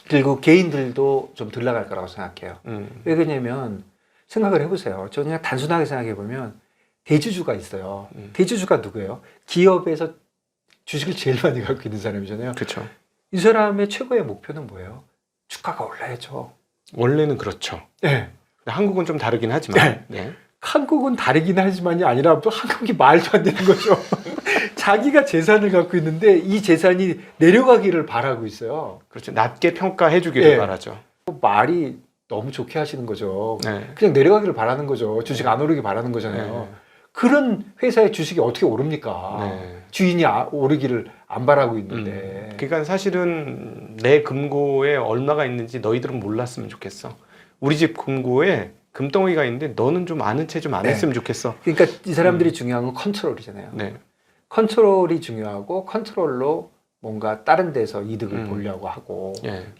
그리고 개인들도 좀 덜 나갈 거라고 생각해요. 왜 그러냐면 생각을 해보세요. 저는 그냥 단순하게 생각해 보면 대주주가 있어요. 대주주가 누구예요? 기업에서 주식을 제일 많이 갖고 있는 사람이잖아요. 그렇죠. 이 사람의 최고의 목표는 뭐예요? 주가가 올라야죠. 원래는 그렇죠. 네. 한국은 좀 다르긴 하지만. 네. 한국은 다르긴 하지만이 아니라 또 한국이 말도 안 되는 거죠. 자기가 재산을 갖고 있는데 이 재산이 내려가기를 바라고 있어요. 그렇죠. 낮게 평가해 주기를 바라죠. 말이 너무 좋게 하시는 거죠. 그냥 내려가기를 바라는 거죠. 주식 안 오르기 바라는 거잖아요. 그런 회사의 주식이 어떻게 오릅니까? 주인이 오르기를 안 바라고 있는데. 그러니까 사실은 내 금고에 얼마가 있는지 너희들은 몰랐으면 좋겠어. 우리 집 금고에 금덩이가 있는데 너는 좀 아는 체 좀 안 했으면 좋겠어. 그러니까 이 사람들이 중요한 건 컨트롤이잖아요. 컨트롤이 중요하고 컨트롤로 뭔가 다른 데서 이득을 보려고 하고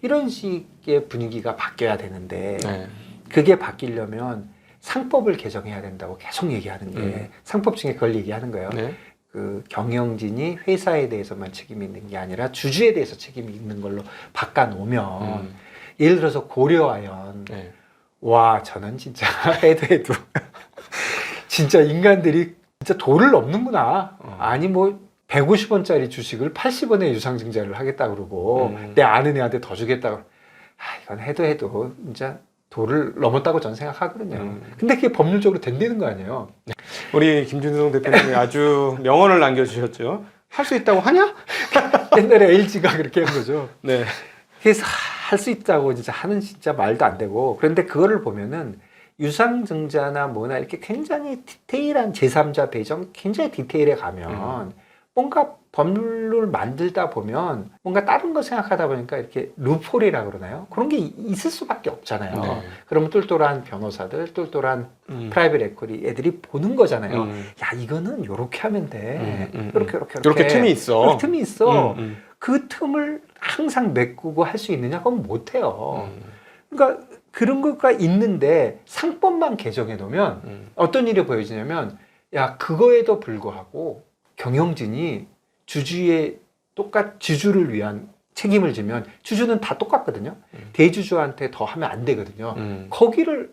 이런 식의 분위기가 바뀌어야 되는데 그게 바뀌려면 상법을 개정해야 된다고 계속 얘기하는 게 상법 중에 그걸 얘기하는 거예요. 그 경영진이 회사에 대해서만 책임이 있는 게 아니라 주주에 대해서 책임이 있는 걸로 바꿔놓으면 예를 들어서 고려아연 와 저는 진짜 해도 진짜 인간들이 진짜 도를 넘는구나. 아니 뭐 150원짜리 주식을 80원에 유상증자를 하겠다 그러고 내 아는 애한테 더 주겠다. 이건 해도 진짜 도를 넘었다고 저는 생각하거든요. 근데 그게 법률적으로 된다는 거 아니에요. 우리 김준성 대표님이 아주 명언을 남겨주셨죠. 할 수 있다고 하냐? 옛날에 LG가 그렇게 한 거죠. 네. 그래서 할 수 있다고 진짜 하는 진짜 말도 안 되고. 그런데 그거를 보면은 유상증자나 뭐나 이렇게 굉장히 디테일한 제3자 배정 굉장히 디테일에 가면 뭔가 법률을 만들다 보면 뭔가 다른 거 생각하다 보니까 이렇게 루폴이라 그러나요? 그런 게 있을 수밖에 없잖아요. 그러면 똘똘한 변호사들, 똘똘한 프라이빗 에쿼티 애들이 보는 거잖아요. 야 이거는 요렇게 하면 돼. 요렇게 틈이 있어. 이렇게 틈이 있어. 그 틈을 항상 메꾸고 할 수 있느냐? 그건 못해요. 그러니까 그런 것가 있는데 상법만 개정해 놓으면 어떤 일이 보여지냐면 야 그거에도 불구하고 경영진이 주주의 주주를 위한 책임을 지면 주주는 다 똑같거든요. 대주주한테 더 하면 안 되거든요. 거기를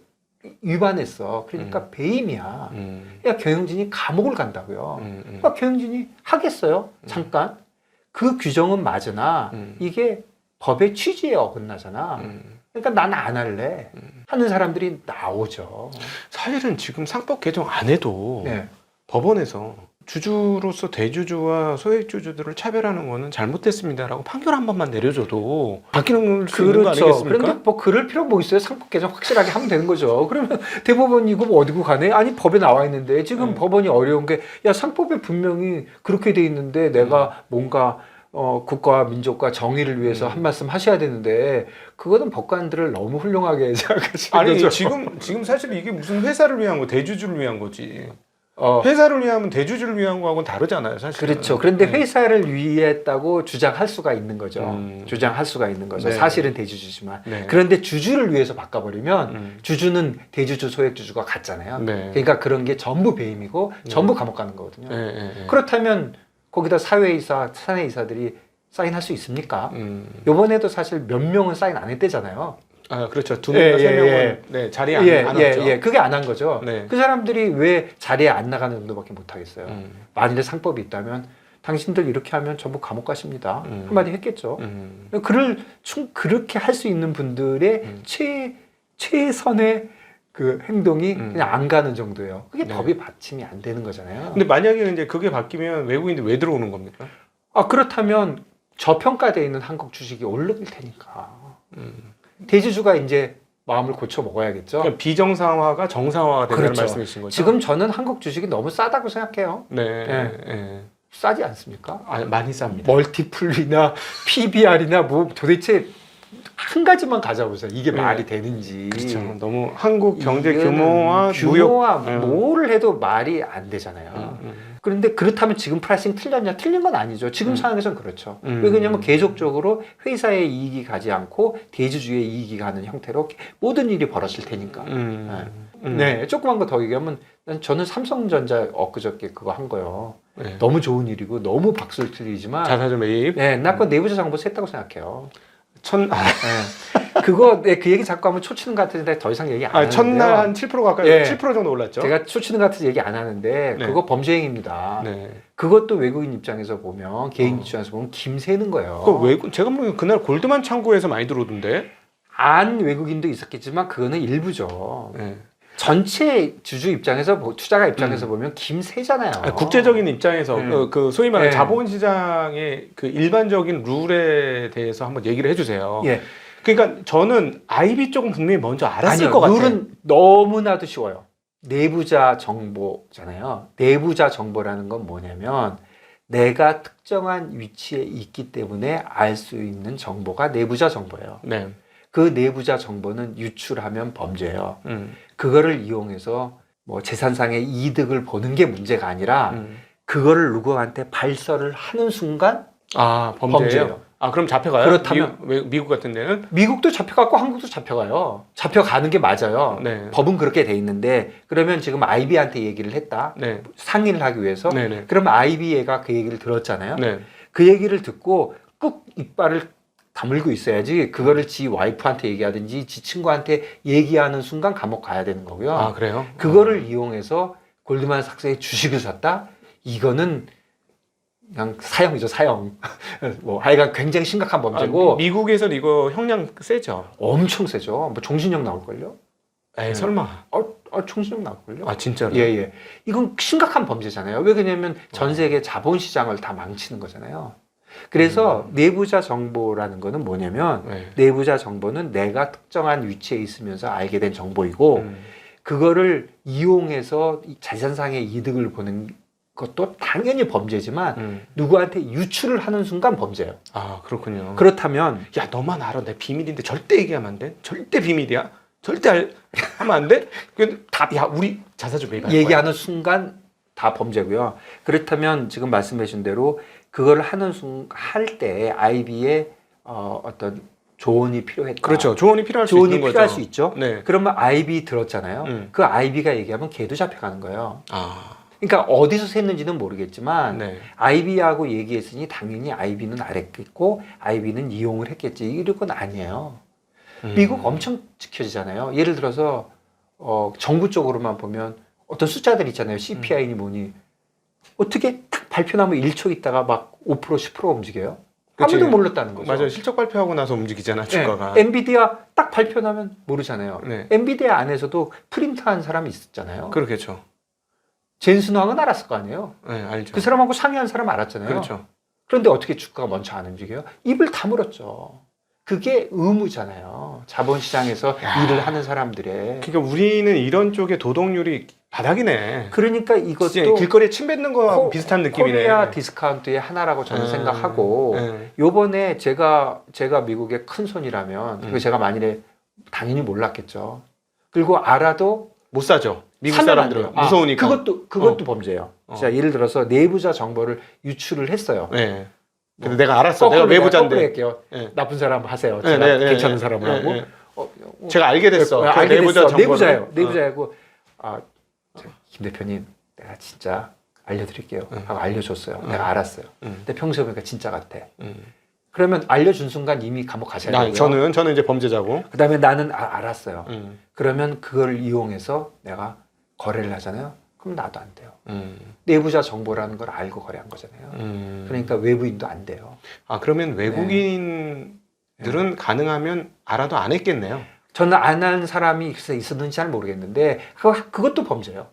위반했어. 그러니까 배임이야. 야, 경영진이 감옥을 간다고요. 그러니까 경영진이 하겠어요. 잠깐. 그 규정은 맞으나 이게 법의 취지에 어긋나잖아. 그러니까 난 안 할래. 하는 사람들이 나오죠. 사실은 지금 상법 개정 안 해도 네. 법원에서 주주로서 대주주와 소액주주들을 차별하는 거는 잘못됐습니다라고 판결 한 번만 내려줘도 바뀌는 수 있는 거 아니겠습니까? 그런데 뭐 그럴 필요 뭐 있어요? 상법 개정 확실하게 하면 되는 거죠. 그러면 대법원 이거 뭐 어디고 가네? 아니 법에 나와 있는데 지금 법원이 어려운 게 야 상법에 분명히 그렇게 돼 있는데 내가 뭔가 국가와 민족과 정의를 위해서 한 말씀 하셔야 되는데 그거는 법관들을 너무 훌륭하게 생각하시는 아니 거죠. 지금 사실 이게 무슨 회사를 위한 거 대주주를 위한 거지. 회사를 위하면 대주주를 위한 거하고는 다르잖아요, 사실. 그렇죠. 그런데 회사를 위했다고 주장할 수가 있는 거죠. 주장할 수가 있는 거죠. 네. 사실은 대주주지만. 네. 그런데 주주를 위해서 바꿔버리면 주주는 대주주, 소액주주가 같잖아요. 네. 그러니까 그런 게 전부 배임이고 전부 감옥 가는 거거든요. 네. 그렇다면 거기다 사회이사, 사내이사들이 사인할 수 있습니까? 이번에도 사실 몇 명은 사인 안 했대잖아요. 아, 그렇죠. 2명이나 3명은 네, 자리에 안 왔죠. 그게 안 한 거죠. 네. 그 사람들이 왜 자리에 안 나가는 정도밖에 못 하겠어요. 만일에 상법이 있다면 당신들 이렇게 하면 전부 감옥 가십니다. 한마디 했겠죠. 그렇게 할 수 있는 분들의 최선의 그 행동이 그냥 안 가는 정도예요. 그게 네. 법이 받침이 안 되는 거잖아요. 근데 만약에 이제 그게 바뀌면 외국인들 왜 들어오는 겁니까? 그렇다면 저평가되어 있는 한국 주식이 오르길 테니까. 대주주가 이제 마음을 고쳐 먹어야겠죠. 그러니까 비정상화가 정상화가 된다는 그렇죠. 말씀이신 거죠? 지금 저는 한국 주식이 너무 싸다고 생각해요. 네. 네. 네. 싸지 않습니까? 많이 쌉니다. 멀티플이나 PBR이나 뭐 도대체 한 가지만 가져보세요. 이게 네. 말이 되는지. 그렇죠. 너무 한국 경제 이거는 규모와 규모와 무역 뭐를 해도 말이 안 되잖아요. 그런데 그렇다면 지금 프라이싱 틀렸냐? 틀린 건 아니죠. 지금 상황에서는 그렇죠. 왜냐하면 계속적으로 회사의 이익이 가지 않고 대주주의 이익이 가는 형태로 모든 일이 벌어질 테니까. 네, 조그만 거 더 얘기하면 저는 삼성전자 엊그저께 그거 한 거요. 네. 너무 좋은 일이고 너무 박수를 드리지만 자사주 매입. 네, 나 그건 내부자 정보 셌다고 생각해요. 네. 그거 그 얘기 자꾸 하면 초치는 것 같은데 더 이상 얘기 안 하는데요. 첫날 한 7% 가까이, 예. 7% 정도 올랐죠. 제가 초치는 것 같아서 얘기 안 하는데 네. 그거 범죄 행위입니다. 네. 그것도 외국인 입장에서 보면 개인 입장에서 보면 김새는 거예요. 제가 보기엔 그날 골드만 창구에서 많이 들어오던데. 안 외국인도 있었겠지만 그거는 일부죠. 네. 전체 주주 입장에서 투자가 입장에서 보면 김새잖아요. 국제적인 입장에서 그 소위 말하는 네. 자본시장의 그 일반적인 룰에 대해서 한번 얘기를 해주세요. 예. 그러니까 저는 IB 쪽은 분명히 먼저 알았을 아니요, 것 같아요. 룰은 너무나도 쉬워요. 내부자 정보잖아요. 내부자 정보라는 건 뭐냐면 내가 특정한 위치에 있기 때문에 알 수 있는 정보가 내부자 정보예요. 네. 그 내부자 정보는 유출하면 범죄예요. 그거를 이용해서 뭐 재산상의 이득을 보는 게 문제가 아니라 그거를 누구한테 발설을 하는 순간 범죄예요. 그럼 잡혀가요? 그렇다면 미국 같은 데는? 미국도 잡혀갔고 한국도 잡혀가요. 잡혀가는 게 맞아요. 네. 법은 그렇게 돼 있는데 그러면 지금 IB한테 얘기를 했다. 네. 상의를 하기 위해서. 네네. 그러면 IB가 그 얘기를 들었잖아요. 네. 그 얘기를 듣고 꾹 이빨을 다물고 있어야지 그거를 지 와이프한테 얘기하든지 지 친구한테 얘기하는 순간 감옥 가야 되는 거고요. 그래요? 그거를 이용해서 골드만삭스의 주식을 샀다? 이거는 그냥 사형이죠, 사형. 뭐 하여간 굉장히 심각한 범죄고. 미국에서 이거 형량 세죠? 엄청 세죠. 뭐 종신형 나올걸요? 에이, 설마. 종신형 나올걸요? 진짜로? 예. 이건 심각한 범죄잖아요. 왜 그러냐면 전 세계 자본시장을 다 망치는 거잖아요. 그래서 내부자 정보라는 거는 뭐냐면 내부자 정보는 내가 특정한 위치에 있으면서 알게 된 정보이고 그거를 이용해서 자산상의 이득을 보는 것도 당연히 범죄지만 누구한테 유출을 하는 순간 범죄예요. 그렇군요. 그렇다면 야, 너만 알아. 내 비밀인데 절대 얘기하면 안 돼. 절대 비밀이야. 절대 하면 안 돼. 야, 우리 자사주 매입할 거야. 얘기하는 순간 다 범죄고요. 그렇다면 지금 말씀해 주신 대로 그걸 할 때 IB의 어떤 조언이 필요했다. 그렇죠. 조언이 필요할 수 조언이 있는 필요할 거죠. 수 있죠. 네. 그러면 IB 들었잖아요. 그 IB가 얘기하면 걔도 잡혀가는 거예요. 그러니까 어디서 샜는지는 모르겠지만 네. IB하고 얘기했으니 당연히 IB는 알았겠고 IB는 이용을 했겠지. 이런 건 아니에요. 미국 엄청 지켜지잖아요. 예를 들어서 정부 쪽으로만 보면 어떤 숫자들 있잖아요. CPI니 뭐니. 어떻게 딱 발표 나면 1초 있다가 막 5% 10% 움직여요? 그치. 아무도 몰랐다는 거죠. 맞아요. 실적 발표하고 나서 움직이잖아, 주가가. 네. 엔비디아 딱 발표 나면 모르잖아요. 네. 엔비디아 안에서도 프린트한 사람이 있었잖아요. 그렇겠죠. 젠슨왕은 알았을 거 아니에요. 네, 알죠. 그 사람하고 상의한 사람 알았잖아요. 그렇죠. 그런데 어떻게 주가가 먼저 안 움직여요? 입을 다물었죠. 그게 의무잖아요. 자본시장에서 일을 하는 사람들의. 그러니까 우리는 이런 쪽에 도덕률이 바닥이네. 그러니까 진짜 이것도 길거리에 침 뱉는 거하고 비슷한 느낌이네. 코리아 디스카운트의 하나라고 저는 생각하고 네. 요번에 제가 미국의 큰 손이라면 그리고 제가 만일에 당연히 몰랐겠죠. 그리고 알아도 못 사죠. 미국 사면 안 사람들은 돼요. 무서우니까. 그것도 범죄예요. 자, 예를 들어서 내부자 정보를 유출을 했어요. 네. 근데 내가 알았어. 내가 외부자인데. 거꾸로 할게요. 네. 나쁜 사람 하세요. 네, 제가 네, 네, 괜찮은 네, 사람을 네, 하고 네. 제가 알게 됐어. 그 알게 내부자 됐어. 정보를. 내부자예요. 내부자이고 김 대표님 내가 진짜 알려드릴게요. 하고 알려줬어요. 내가 알았어요. 근데 평소에 보니까 진짜 같아. 그러면 알려준 순간 이미 감옥 가셔야 되고요. 저는 이제 범죄자고. 그다음에 나는 알았어요. 그러면 그걸 이용해서 내가 거래를 하잖아요. 그럼 나도 안 돼요. 내부자 정보라는 걸 알고 거래한 거잖아요. 그러니까 외부인도 안 돼요. 아, 그러면 외국인들은 가능하면 알아도 안 했겠네요. 저는 안 한 사람이 있었는지 잘 모르겠는데 그것도 범죄예요.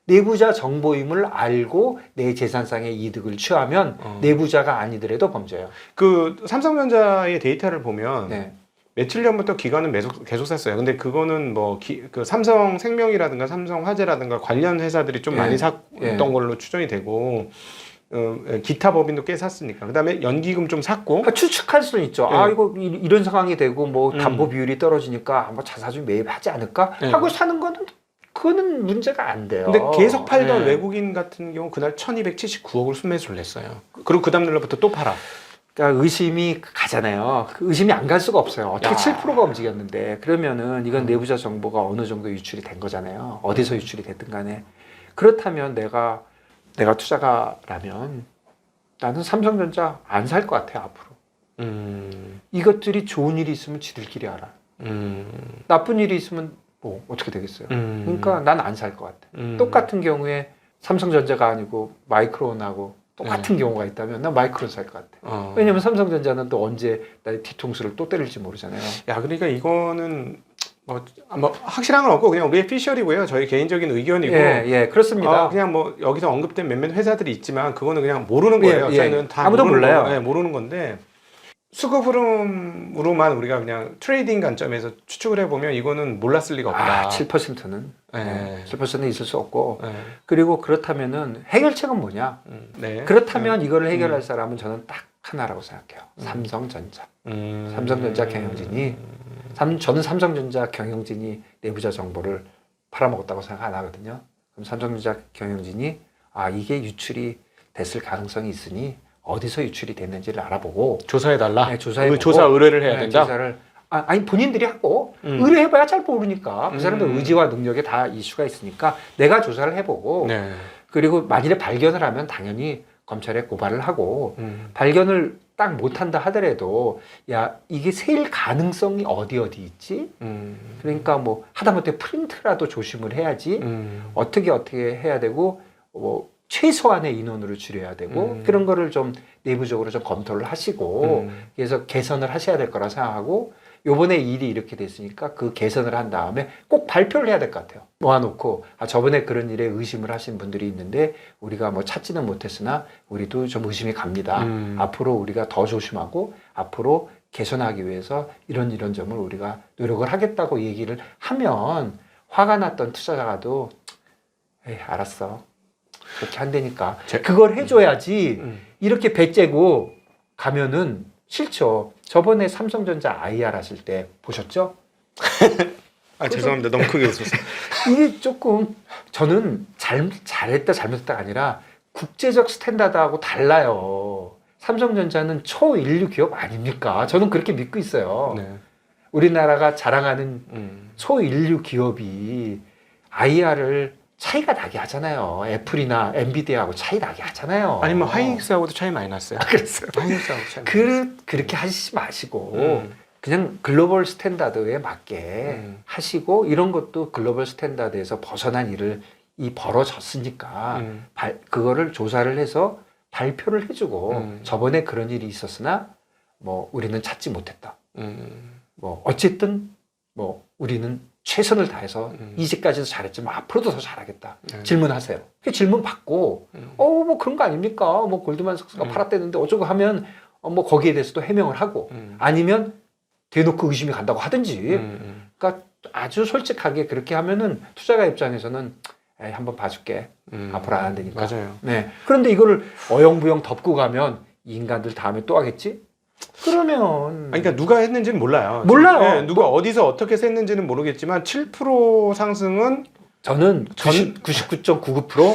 내부자 정보임을 알고 내 재산상의 이득을 취하면 내부자가 아니더라도 범죄예요. 그 삼성전자의 데이터를 보면 네. 며칠 전부터 기관은 계속 샀어요. 근데 그거는 뭐 그 삼성생명이라든가 삼성화재라든가 관련 회사들이 좀 많이 샀던 걸로 추정이 되고 기타 법인도 꽤 샀으니까. 그다음에 연기금 좀 샀고. 추측할 수는 있죠. 아 이거 이런 상황이 되고 뭐 담보 비율이 떨어지니까 아마 자사주 매입하지 않을까 하고 사는 거는 그거는 문제가 안 돼요. 근데 계속 팔던 외국인 같은 경우 그날 1279억을 순매수를 했어요. 그리고 그 다음 날부터 또 팔아. 그러니까 의심이 가잖아요. 그 의심이 안 갈 수가 없어요. 어떻게 7%가 움직였는데 그러면은 이건 내부자 정보가 어느 정도 유출이 된 거잖아요. 어디서 유출이 됐든 간에. 그렇다면 내가 투자가라면 나는 삼성전자 안 살 것 같아요, 앞으로. 이것들이 좋은 일이 있으면 지들끼리 알아. 나쁜 일이 있으면 뭐 어떻게 되겠어요. 그러니까 난 안 살 것 같아. 똑같은 경우에 삼성전자가 아니고 마이크론하고 똑같은 경우가 있다면 난 마이크론 살 것 같아. 왜냐면 삼성전자는 또 언제 나의 뒤통수를 또 때릴지 모르잖아요. 야, 그러니까 이거는 뭐 확실한 건 없고 그냥 우리의 피셜이고요. 저희 개인적인 의견이고. 예, 그렇습니다. 그냥 뭐 여기서 언급된 몇몇 회사들이 있지만 그거는 그냥 모르는 거예요. 저희는 다 아무도 몰라요. 네, 모르는 건데 수급 흐름으로만 우리가 그냥 트레이딩 관점에서 추측을 해보면 이거는 몰랐을 리가 없다. 7%는 네. 7%는 있을 수 없고 네. 그리고 그렇다면은 해결책은 뭐냐? 네. 그렇다면 이거를 해결할 사람은 저는 딱 하나라고 생각해요. 삼성전자. 삼성전자 경영진이 저는 삼성전자 경영진이 내부자 정보를 팔아먹었다고 생각 안 하거든요. 그럼 삼성전자 경영진이 이게 유출이 됐을 가능성이 있으니 어디서 유출이 됐는지를 알아보고 조사해달라. 네, 조사해보고 조사 의뢰를 해야 된다. 조사를 아니 본인들이 하고 의뢰해봐야 잘 모르니까 그 사람들 의지와 능력에 다 이슈가 있으니까 내가 조사를 해보고 그리고 만일에 발견을 하면 당연히 검찰에 고발을 하고 발견을 딱 못한다 하더라도 야 이게 세일 가능성이 어디 있지? 그러니까 뭐 하다못해 프린트라도 조심을 해야지 어떻게 해야 되고 뭐 최소한의 인원으로 줄여야 되고 그런 거를 좀 내부적으로 좀 검토를 하시고 그래서 개선을 하셔야 될 거라 생각하고 요번에 일이 이렇게 됐으니까 그 개선을 한 다음에 꼭 발표를 해야 될 것 같아요. 모아놓고 저번에 그런 일에 의심을 하신 분들이 있는데 우리가 뭐 찾지는 못했으나 우리도 좀 의심이 갑니다. 앞으로 우리가 더 조심하고 앞으로 개선하기 위해서 이런 점을 우리가 노력을 하겠다고 얘기를 하면 화가 났던 투자자가도 에이 알았어. 그렇게 한다니까 그걸 해줘야지 이렇게 배째고 가면은 싫죠. 저번에 삼성전자 IR 하실 때 보셨죠? 죄송합니다. 너무 크게 웃었어요. 이게 조금 저는 잘했다 잘못했다가 아니라 국제적 스탠다드하고 달라요. 삼성전자는 초인류 기업 아닙니까? 저는 그렇게 믿고 있어요. 네. 우리나라가 자랑하는 초인류 기업이 IR을 차이가 나게 하잖아요. 애플이나 엔비디아하고 차이 나게 하잖아요. 아니면 하이닉스하고도 차이 많이 났어요. 그랬어요. 하이닉스하고 차이 그렇게 하시지 마시고 그냥 글로벌 스탠다드에 맞게 하시고 이런 것도 글로벌 스탠다드에서 벗어난 일을 벌어졌으니까 그거를 조사를 해서 발표를 해주고 저번에 그런 일이 있었으나 뭐 우리는 찾지 못했다. 뭐 어쨌든 뭐 우리는 최선을 다해서 이제까지도 잘했지만 앞으로도 더 잘하겠다. 질문하세요. 질문 받고 뭐 그런 거 아닙니까? 뭐 골드만삭스가 팔았대는데 어쩌고 하면 뭐 거기에 대해서도 해명을 하고 아니면 대놓고 의심이 간다고 하든지. 그러니까 아주 솔직하게 그렇게 하면은 투자가 입장에서는 에이, 한번 봐줄게. 앞으로 안 되니까. 맞아요. 네. 그런데 이거를 어영부영 덮고 가면 이 인간들 다음에 또 하겠지? 그러면 그러니까 누가 했는지는 몰라요. 몰라요. 네, 누가 어디서 어떻게 셌는지는 모르겠지만 7% 상승은 저는 99.99%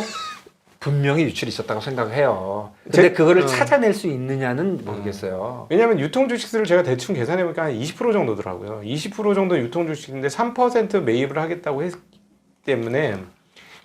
분명히 유출이 있었다고 생각해요. 근데 그거를 찾아낼 수 있느냐는 모르겠어요. 왜냐하면 유통 주식수를 제가 대충 계산해 보니까 한 20% 정도더라고요. 20% 정도 유통 주식인데 3% 매입을 하겠다고 했기 때문에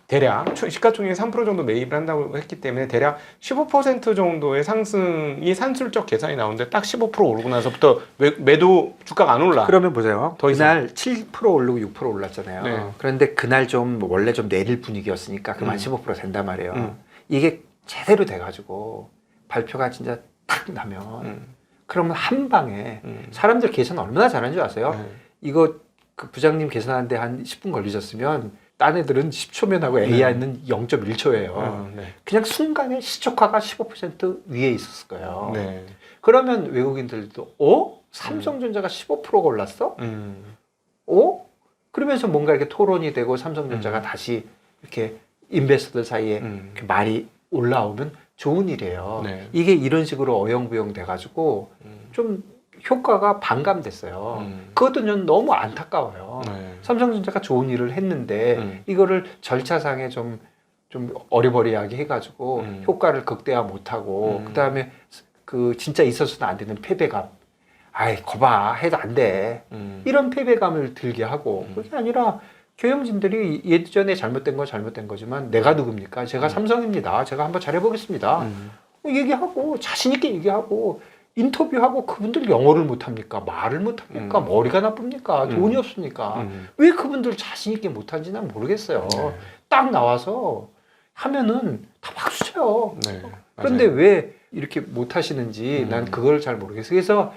대략 시가총액 3% 정도 매입을 한다고 했기 때문에 대략 15% 정도의 상승이 산술적 계산이 나오는데 딱 15% 오르고 나서부터 매도 주가가 안 올라. 그러면 보세요. 더 이상. 그날 7% 오르고 6% 올랐잖아요. 네. 그런데 그날 좀 원래 좀 내릴 분위기였으니까 그만 15% 된단 말이에요. 이게 제대로 돼가지고 발표가 진짜 탁 나면 그러면 한 방에 사람들 계산 얼마나 잘하는 줄 아세요? 이거 그 부장님 계산하는데 한 10분 걸리셨으면 딴 애들은 10초면 하고 AI는 0.1초예요. 그냥 순간에 시초가가 15% 위에 있었을 거예요. 네. 그러면 외국인들도 삼성전자가 15%가 올랐어? 그러면서 뭔가 이렇게 토론이 되고 삼성전자가 다시 이렇게 인베스터들 사이에 이렇게 말이 올라오면 좋은 일이에요. 네. 이게 이런 식으로 어영부영 돼가지고 좀 효과가 반감됐어요. 그것도 저는 너무 안타까워요. 네. 삼성전자가 좋은 일을 했는데 이거를 절차상에 좀 어리버리하게 해가지고 효과를 극대화 못하고 그 다음에 그 진짜 있어서는 안 되는 패배감. 아이 거봐 해도 안 돼. 이런 패배감을 들게 하고 그게 아니라 경영진들이 예전에 잘못된 건 잘못된 거지만 내가 누굽니까? 제가 삼성입니다. 제가 한번 잘해보겠습니다. 얘기하고 자신 있게 얘기하고 인터뷰하고 그분들 영어를 못합니까? 말을 못합니까? 머리가 나쁩니까? 돈이 없습니까? 왜 그분들 자신 있게 못하는지 난 모르겠어요. 딱 나와서 하면은 다 박수 쳐요. 그런데 왜 이렇게 못하시는지 난 그걸 잘 모르겠어요. 그래서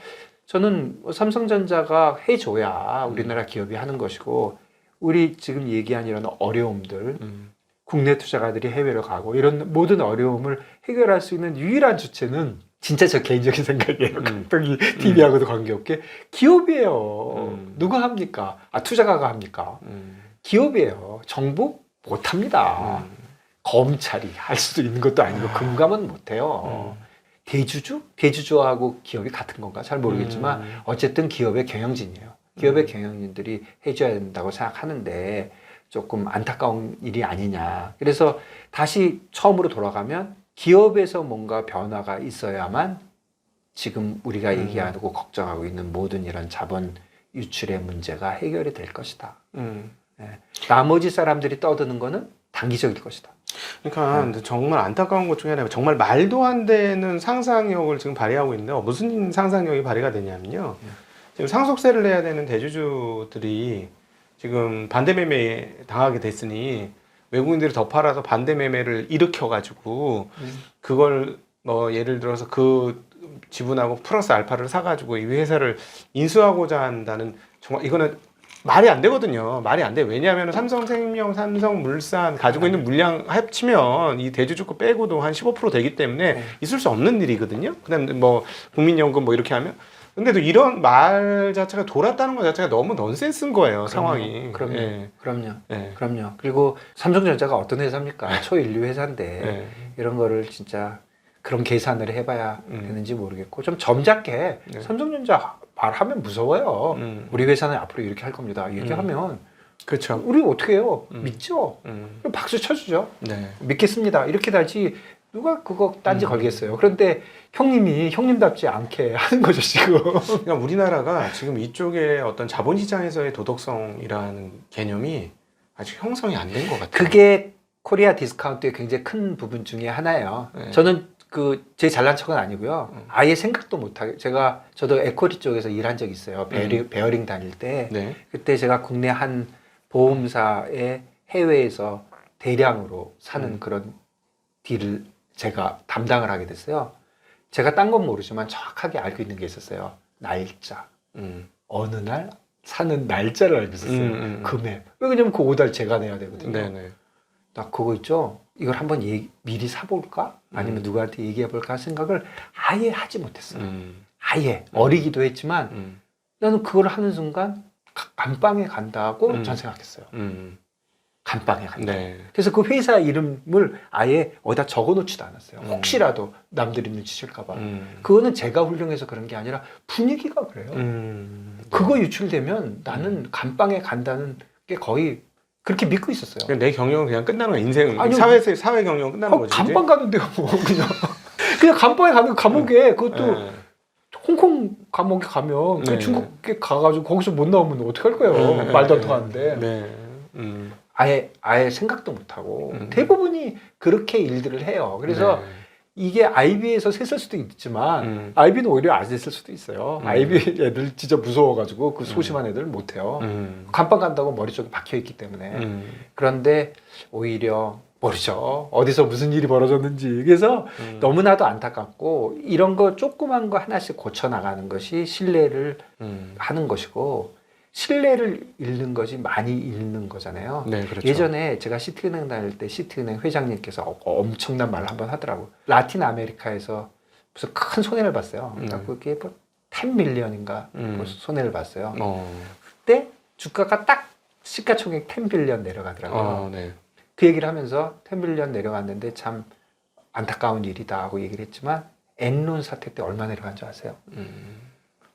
저는 삼성전자가 해줘야 우리나라 기업이 하는 것이고 우리 지금 얘기한 이런 어려움들 국내 투자가들이 해외로 가고 이런 모든 어려움을 해결할 수 있는 유일한 주체는 진짜 저 개인적인 생각이에요. 각동이 TV하고도 관계없게 기업이에요. 누가 합니까? 투자가가 합니까? 기업이에요. 정부 못합니다. 검찰이 할 수도 있는 것도 아니고 금감은 못해요. 대주주하고 기업이 같은 건가 잘 모르겠지만 어쨌든 기업의 경영진이에요. 기업의 경영진들이 해줘야 된다고 생각하는데 조금 안타까운 일이 아니냐. 그래서 다시 처음으로 돌아가면 기업에서 뭔가 변화가 있어야만 지금 우리가 얘기하고 걱정하고 있는 모든 이런 자본 유출의 문제가 해결이 될 것이다. 네. 나머지 사람들이 떠드는 거는 단기적일 것이다. 그러니까 정말 안타까운 것 중에 하나가 정말 말도 안 되는 상상력을 지금 발휘하고 있는데 무슨 상상력이 발휘가 되냐면요. 지금 상속세를 내야 되는 대주주들이 지금 반대매매 당하게 됐으니 외국인들이 더 팔아서 반대매매를 일으켜가지고 그걸 뭐 예를 들어서 그 지분하고 플러스 알파를 사가지고 이 회사를 인수하고자 한다는 정말 이거는 말이 안 되거든요. 말이 안 돼. 왜냐하면 삼성생명, 삼성물산 가지고 있는 물량 합치면 이 대주주 거 빼고도 한 15% 되기 때문에 있을 수 없는 일이거든요. 그다음에 뭐 국민연금 뭐 이렇게 하면. 근데도 이런 말 자체가 돌았다는 것 자체가 너무 넌센스인 거예요. 상황이. 그럼요. 그리고 삼성전자가 어떤 회사입니까? 초인류 회사인데 이런 거를 진짜 그런 계산을 해봐야 되는지 모르겠고 좀 점잖게 삼성전자 말하면 무서워요. 우리 회사는 앞으로 이렇게 할 겁니다. 얘기하면 그렇죠. 우리 어떻게 해요? 믿죠? 그럼 박수 쳐주죠. 믿겠습니다. 이렇게 달지 누가 그거 딴지 걸겠어요. 그런데 형님답지 않게 하는 거죠 지금. 그러니까 우리나라가 지금 이쪽에 어떤 자본시장에서의 도덕성이라는 개념이 아직 형성이 안 된 것 같아요. 그게 코리아 디스카운트의 굉장히 큰 부분 중에 하나예요. 네. 저는 제 잘난 척은 아니고요. 아예 생각도 못하게 저도 에코리 쪽에서 일한 적이 있어요. 베어링 다닐 때. 네. 그때 제가 국내 한 보험사의 해외에서 대량으로 사는 그런 딜을 제가 담당을 하게 됐어요. 제가 딴 건 모르지만 정확하게 알고 있는 게 있었어요. 날짜. 어느 날 사는 날짜를 알고 있었어요. 금액. 왜냐면 그 오달 제가 내야 되거든요. 네네. 나 그거 있죠? 이걸 한번 미리 사볼까? 아니면 누구한테 얘기해볼까 생각을 아예 하지 못했어요. 아예. 어리기도 했지만 나는 그걸 하는 순간 감방에 간다고 전 생각했어요. 감방에 간다. 네. 그래서 그 회사 이름을 아예 어디다 적어놓지도 않았어요. 혹시라도 남들이 눈치챌까봐. 그거는 제가 훌륭해서 그런 게 아니라 분위기가 그래요. 그거 유출되면 나는 감방에 간다는 게 거의 그렇게 믿고 있었어요. 내 경력은 그냥 끝나는 거야. 인생 아니요. 사회 경력은 끝나는 거지. 감방 가는데요, 뭐 그냥 감방에 가는 감옥에 그것도 네. 홍콩 감옥에 가면 네. 중국에 가가지고 거기서 못 나오면 어떡할 거예요. 말도 안 통하는데. 네. 아예 생각도 못 하고 대부분이 그렇게 일들을 해요. 그래서 네. 이게 IB에서 셌을 수도 있지만 IB는 오히려 안 셌을 수도 있어요. IB 애들 진짜 무서워가지고 그 소심한 애들 못 해요. 감방 간다고 머리 쪽에 박혀 있기 때문에. 그런데 오히려 모르죠. 어디서 무슨 일이 벌어졌는지. 그래서 너무나도 안타깝고 이런 거 조그만 거 하나씩 고쳐 나가는 것이 신뢰를 하는 것이고 신뢰를 잃는 것이 많이 잃는 거잖아요. 네, 그렇죠. 예전에 제가 시티은행 다닐 때 시티은행 회장님께서 엄청난 말을 한번 하더라고요. 라틴 아메리카에서 무슨 큰 손해를 봤어요. 그게 뭐 10밀리언인가 손해를 봤어요. 그때 주가가 딱 시가총액 10빌리언 내려가더라고요. 네. 그 얘기를 하면서 10빌리언 내려갔는데 참 안타까운 일이다 하고 얘기를 했지만 엔론 사태 때 얼마 내려간 줄 아세요?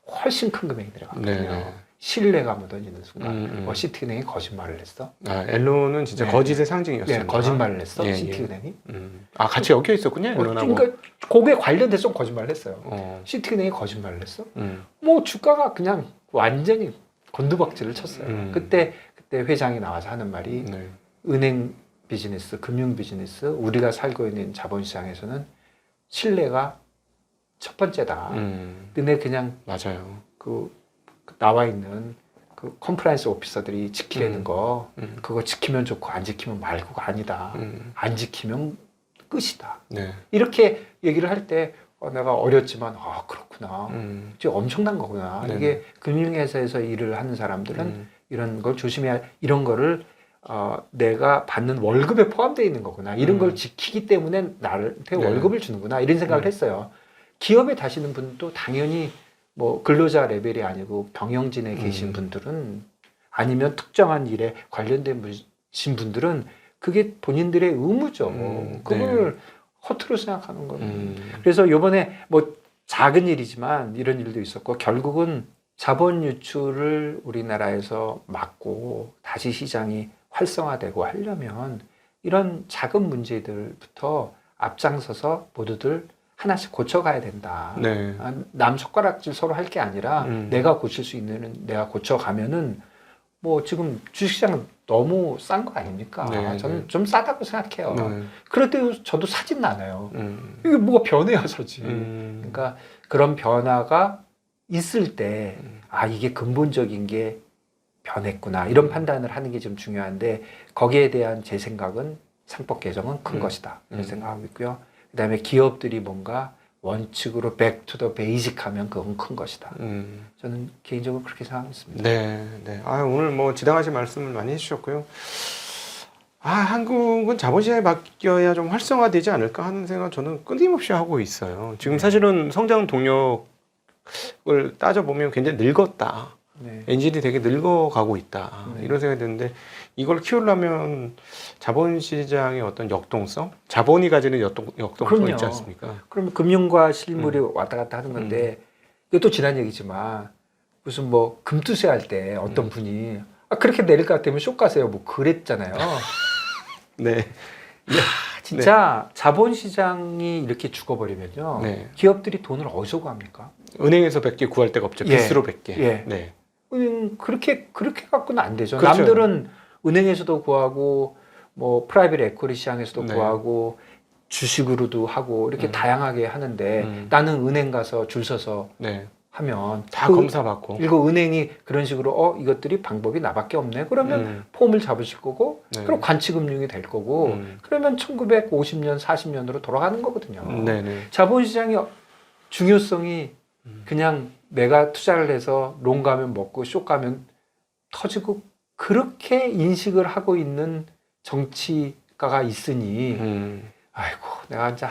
훨씬 큰 금액이 내려갔거든요. 네. 신뢰가 묻어지는 순간 시티은행이 거짓말을 했어. 엔론은 진짜 네. 거짓의 상징이었어요. 네, 거짓말을 했어. 예, 시티은행이. 같이 엮여 있었군요. 엔론하고. 그러니까 그거에 관련돼서 좀 거짓말을 했어요. 시티은행이 거짓말을 했어. 뭐 주가가 그냥 완전히 곤두박질을 쳤어요. 그때 회장이 나와서 하는 말이 네. 은행 비즈니스, 금융 비즈니스, 우리가 살고 있는 자본시장에서는 신뢰가 첫 번째다. 근데 그냥 맞아요. 나와 있는 그 컴플라이언스 오피서들이 지키려는 거 그거 지키면 좋고 안 지키면 말고가 아니다. 안 지키면 끝이다. 네. 이렇게 얘기를 할 때 내가 어렸지만 그렇구나. 이제 엄청난 거구나. 네네. 이게 금융회사에서 일을 하는 사람들은 이런 걸 조심해야 이런 거를 내가 받는 월급에 포함되어 있는 거구나. 이런 걸 지키기 때문에 나한테 네. 월급을 주는구나. 이런 생각을 했어요. 기업에 다시는 분도 당연히 뭐 근로자 레벨이 아니고 경영진에 계신 분들은 아니면 특정한 일에 관련된 분들은 그게 본인들의 의무죠. 그걸 허투루 생각하는 거예요. 그래서 이번에 뭐 작은 일이지만 이런 일도 있었고 결국은 자본 유출을 우리나라에서 막고 다시 시장이 활성화되고 하려면 이런 작은 문제들부터 앞장서서 모두들 하나씩 고쳐가야 된다. 네. 남 젓가락질 서로 할 게 아니라 내가 고칠 수 있는 내가 고쳐가면은 뭐 지금 주식시장 너무 싼 거 아닙니까? 네, 저는 좀 싸다고 생각해요. 네. 그럴 때 저도 사진 않아요. 이게 뭐가 변해야 사지. 그러니까 그런 변화가 있을 때 이게 근본적인 게 변했구나. 이런 판단을 하는 게 좀 중요한데 거기에 대한 제 생각은 상법 개정은 큰 것이다. 이런 생각하고 있고요. 그다음에 기업들이 뭔가 원칙으로 back to the basic 하면 그건 큰 것이다. 저는 개인적으로 그렇게 생각했습니다. 네, 네. 오늘 뭐 지당하신 말씀을 많이 해주셨고요. 한국은 자본시장에 맡겨야 좀 활성화되지 않을까 하는 생각 저는 끊임없이 하고 있어요. 지금 사실은 성장 동력을 따져보면 굉장히 늙었다. 네. 엔진이 되게 늙어가고 있다. 네. 이런 생각이 드는데 이걸 키우려면 자본시장의 어떤 역동성? 자본이 가지는 역동성이 그럼요. 있지 않습니까? 그러면 금융과 실물이 왔다 갔다 하는 건데 이것도 지난 얘기지만 무슨 뭐 금투세 할 때 어떤 분이 그렇게 내릴 것 같으면 쇼 가세요. 뭐 그랬잖아요. 네. 진짜 자본시장이 이렇게 죽어버리면요. 네. 기업들이 돈을 어디서 구합니까? 은행에서 100개 구할 데가 없죠. 예. 빚으로 100개. 예. 네. 그렇게 갖고는 안 되죠. 그렇죠. 남들은 은행에서도 구하고 뭐 프라이빗 에쿼리 시장에서도 네. 구하고 주식으로도 하고 이렇게 다양하게 하는데 나는 은행 가서 줄 서서 네. 하면 다 검사받고. 그리고 은행이 그런 식으로 이것들이 방법이 나밖에 없네. 그러면 폼을 잡으실 거고 네. 그럼 관치금융이 될 거고 그러면 1950년, 40년으로 돌아가는 거거든요. 네네. 자본시장의 중요성이 그냥 내가 투자를 해서 롱 가면 먹고 쇼 가면 터지고 그렇게 인식을 하고 있는 정치가가 있으니 아이고 내가 이제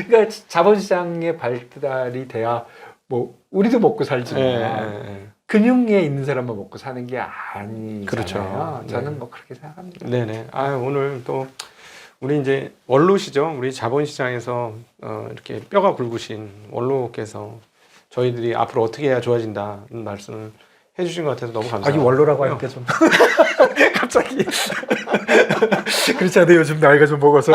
그러니까 자본시장의 발달이 돼야 뭐 우리도 먹고 살지만 금융에 있는 사람만 먹고 사는 게 아니잖아요. 그렇죠. 저는 네. 뭐 그렇게 생각합니다. 네네. 오늘 또 우리 이제 원로시죠. 우리 자본시장에서 이렇게 뼈가 굵으신 원로께서 저희들이 앞으로 어떻게 해야 좋아진다는 말씀을 해주신 것 같아서 너무 감사합니다. 이 원로라고 하니까 좀 갑자기 그렇지 않아요. 요즘 나이가 좀 먹어서.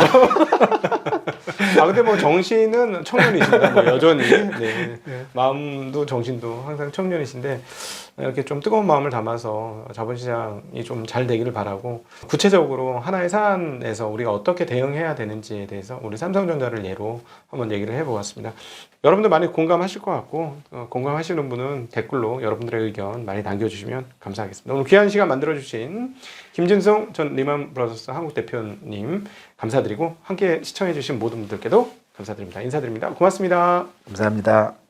근데 뭐 정신은 청년이십니다. 뭐 여전히 네. 마음도 정신도 항상 청년이신데 이렇게 좀 뜨거운 마음을 담아서 자본시장이 좀 잘 되기를 바라고 구체적으로 하나의 사안에서 우리가 어떻게 대응해야 되는지에 대해서 우리 삼성전자를 예로 한번 얘기를 해보았습니다. 여러분들 많이 공감하실 것 같고 공감하시는 분은 댓글로 여러분들의 의견 많이 남겨주시면 감사하겠습니다. 오늘 귀한 시간 만들어주신 김진성 전 리만 브라더스 한국 대표님 감사드리고 함께 시청해주신 모든 분들께도 감사드립니다. 인사드립니다. 고맙습니다. 감사합니다.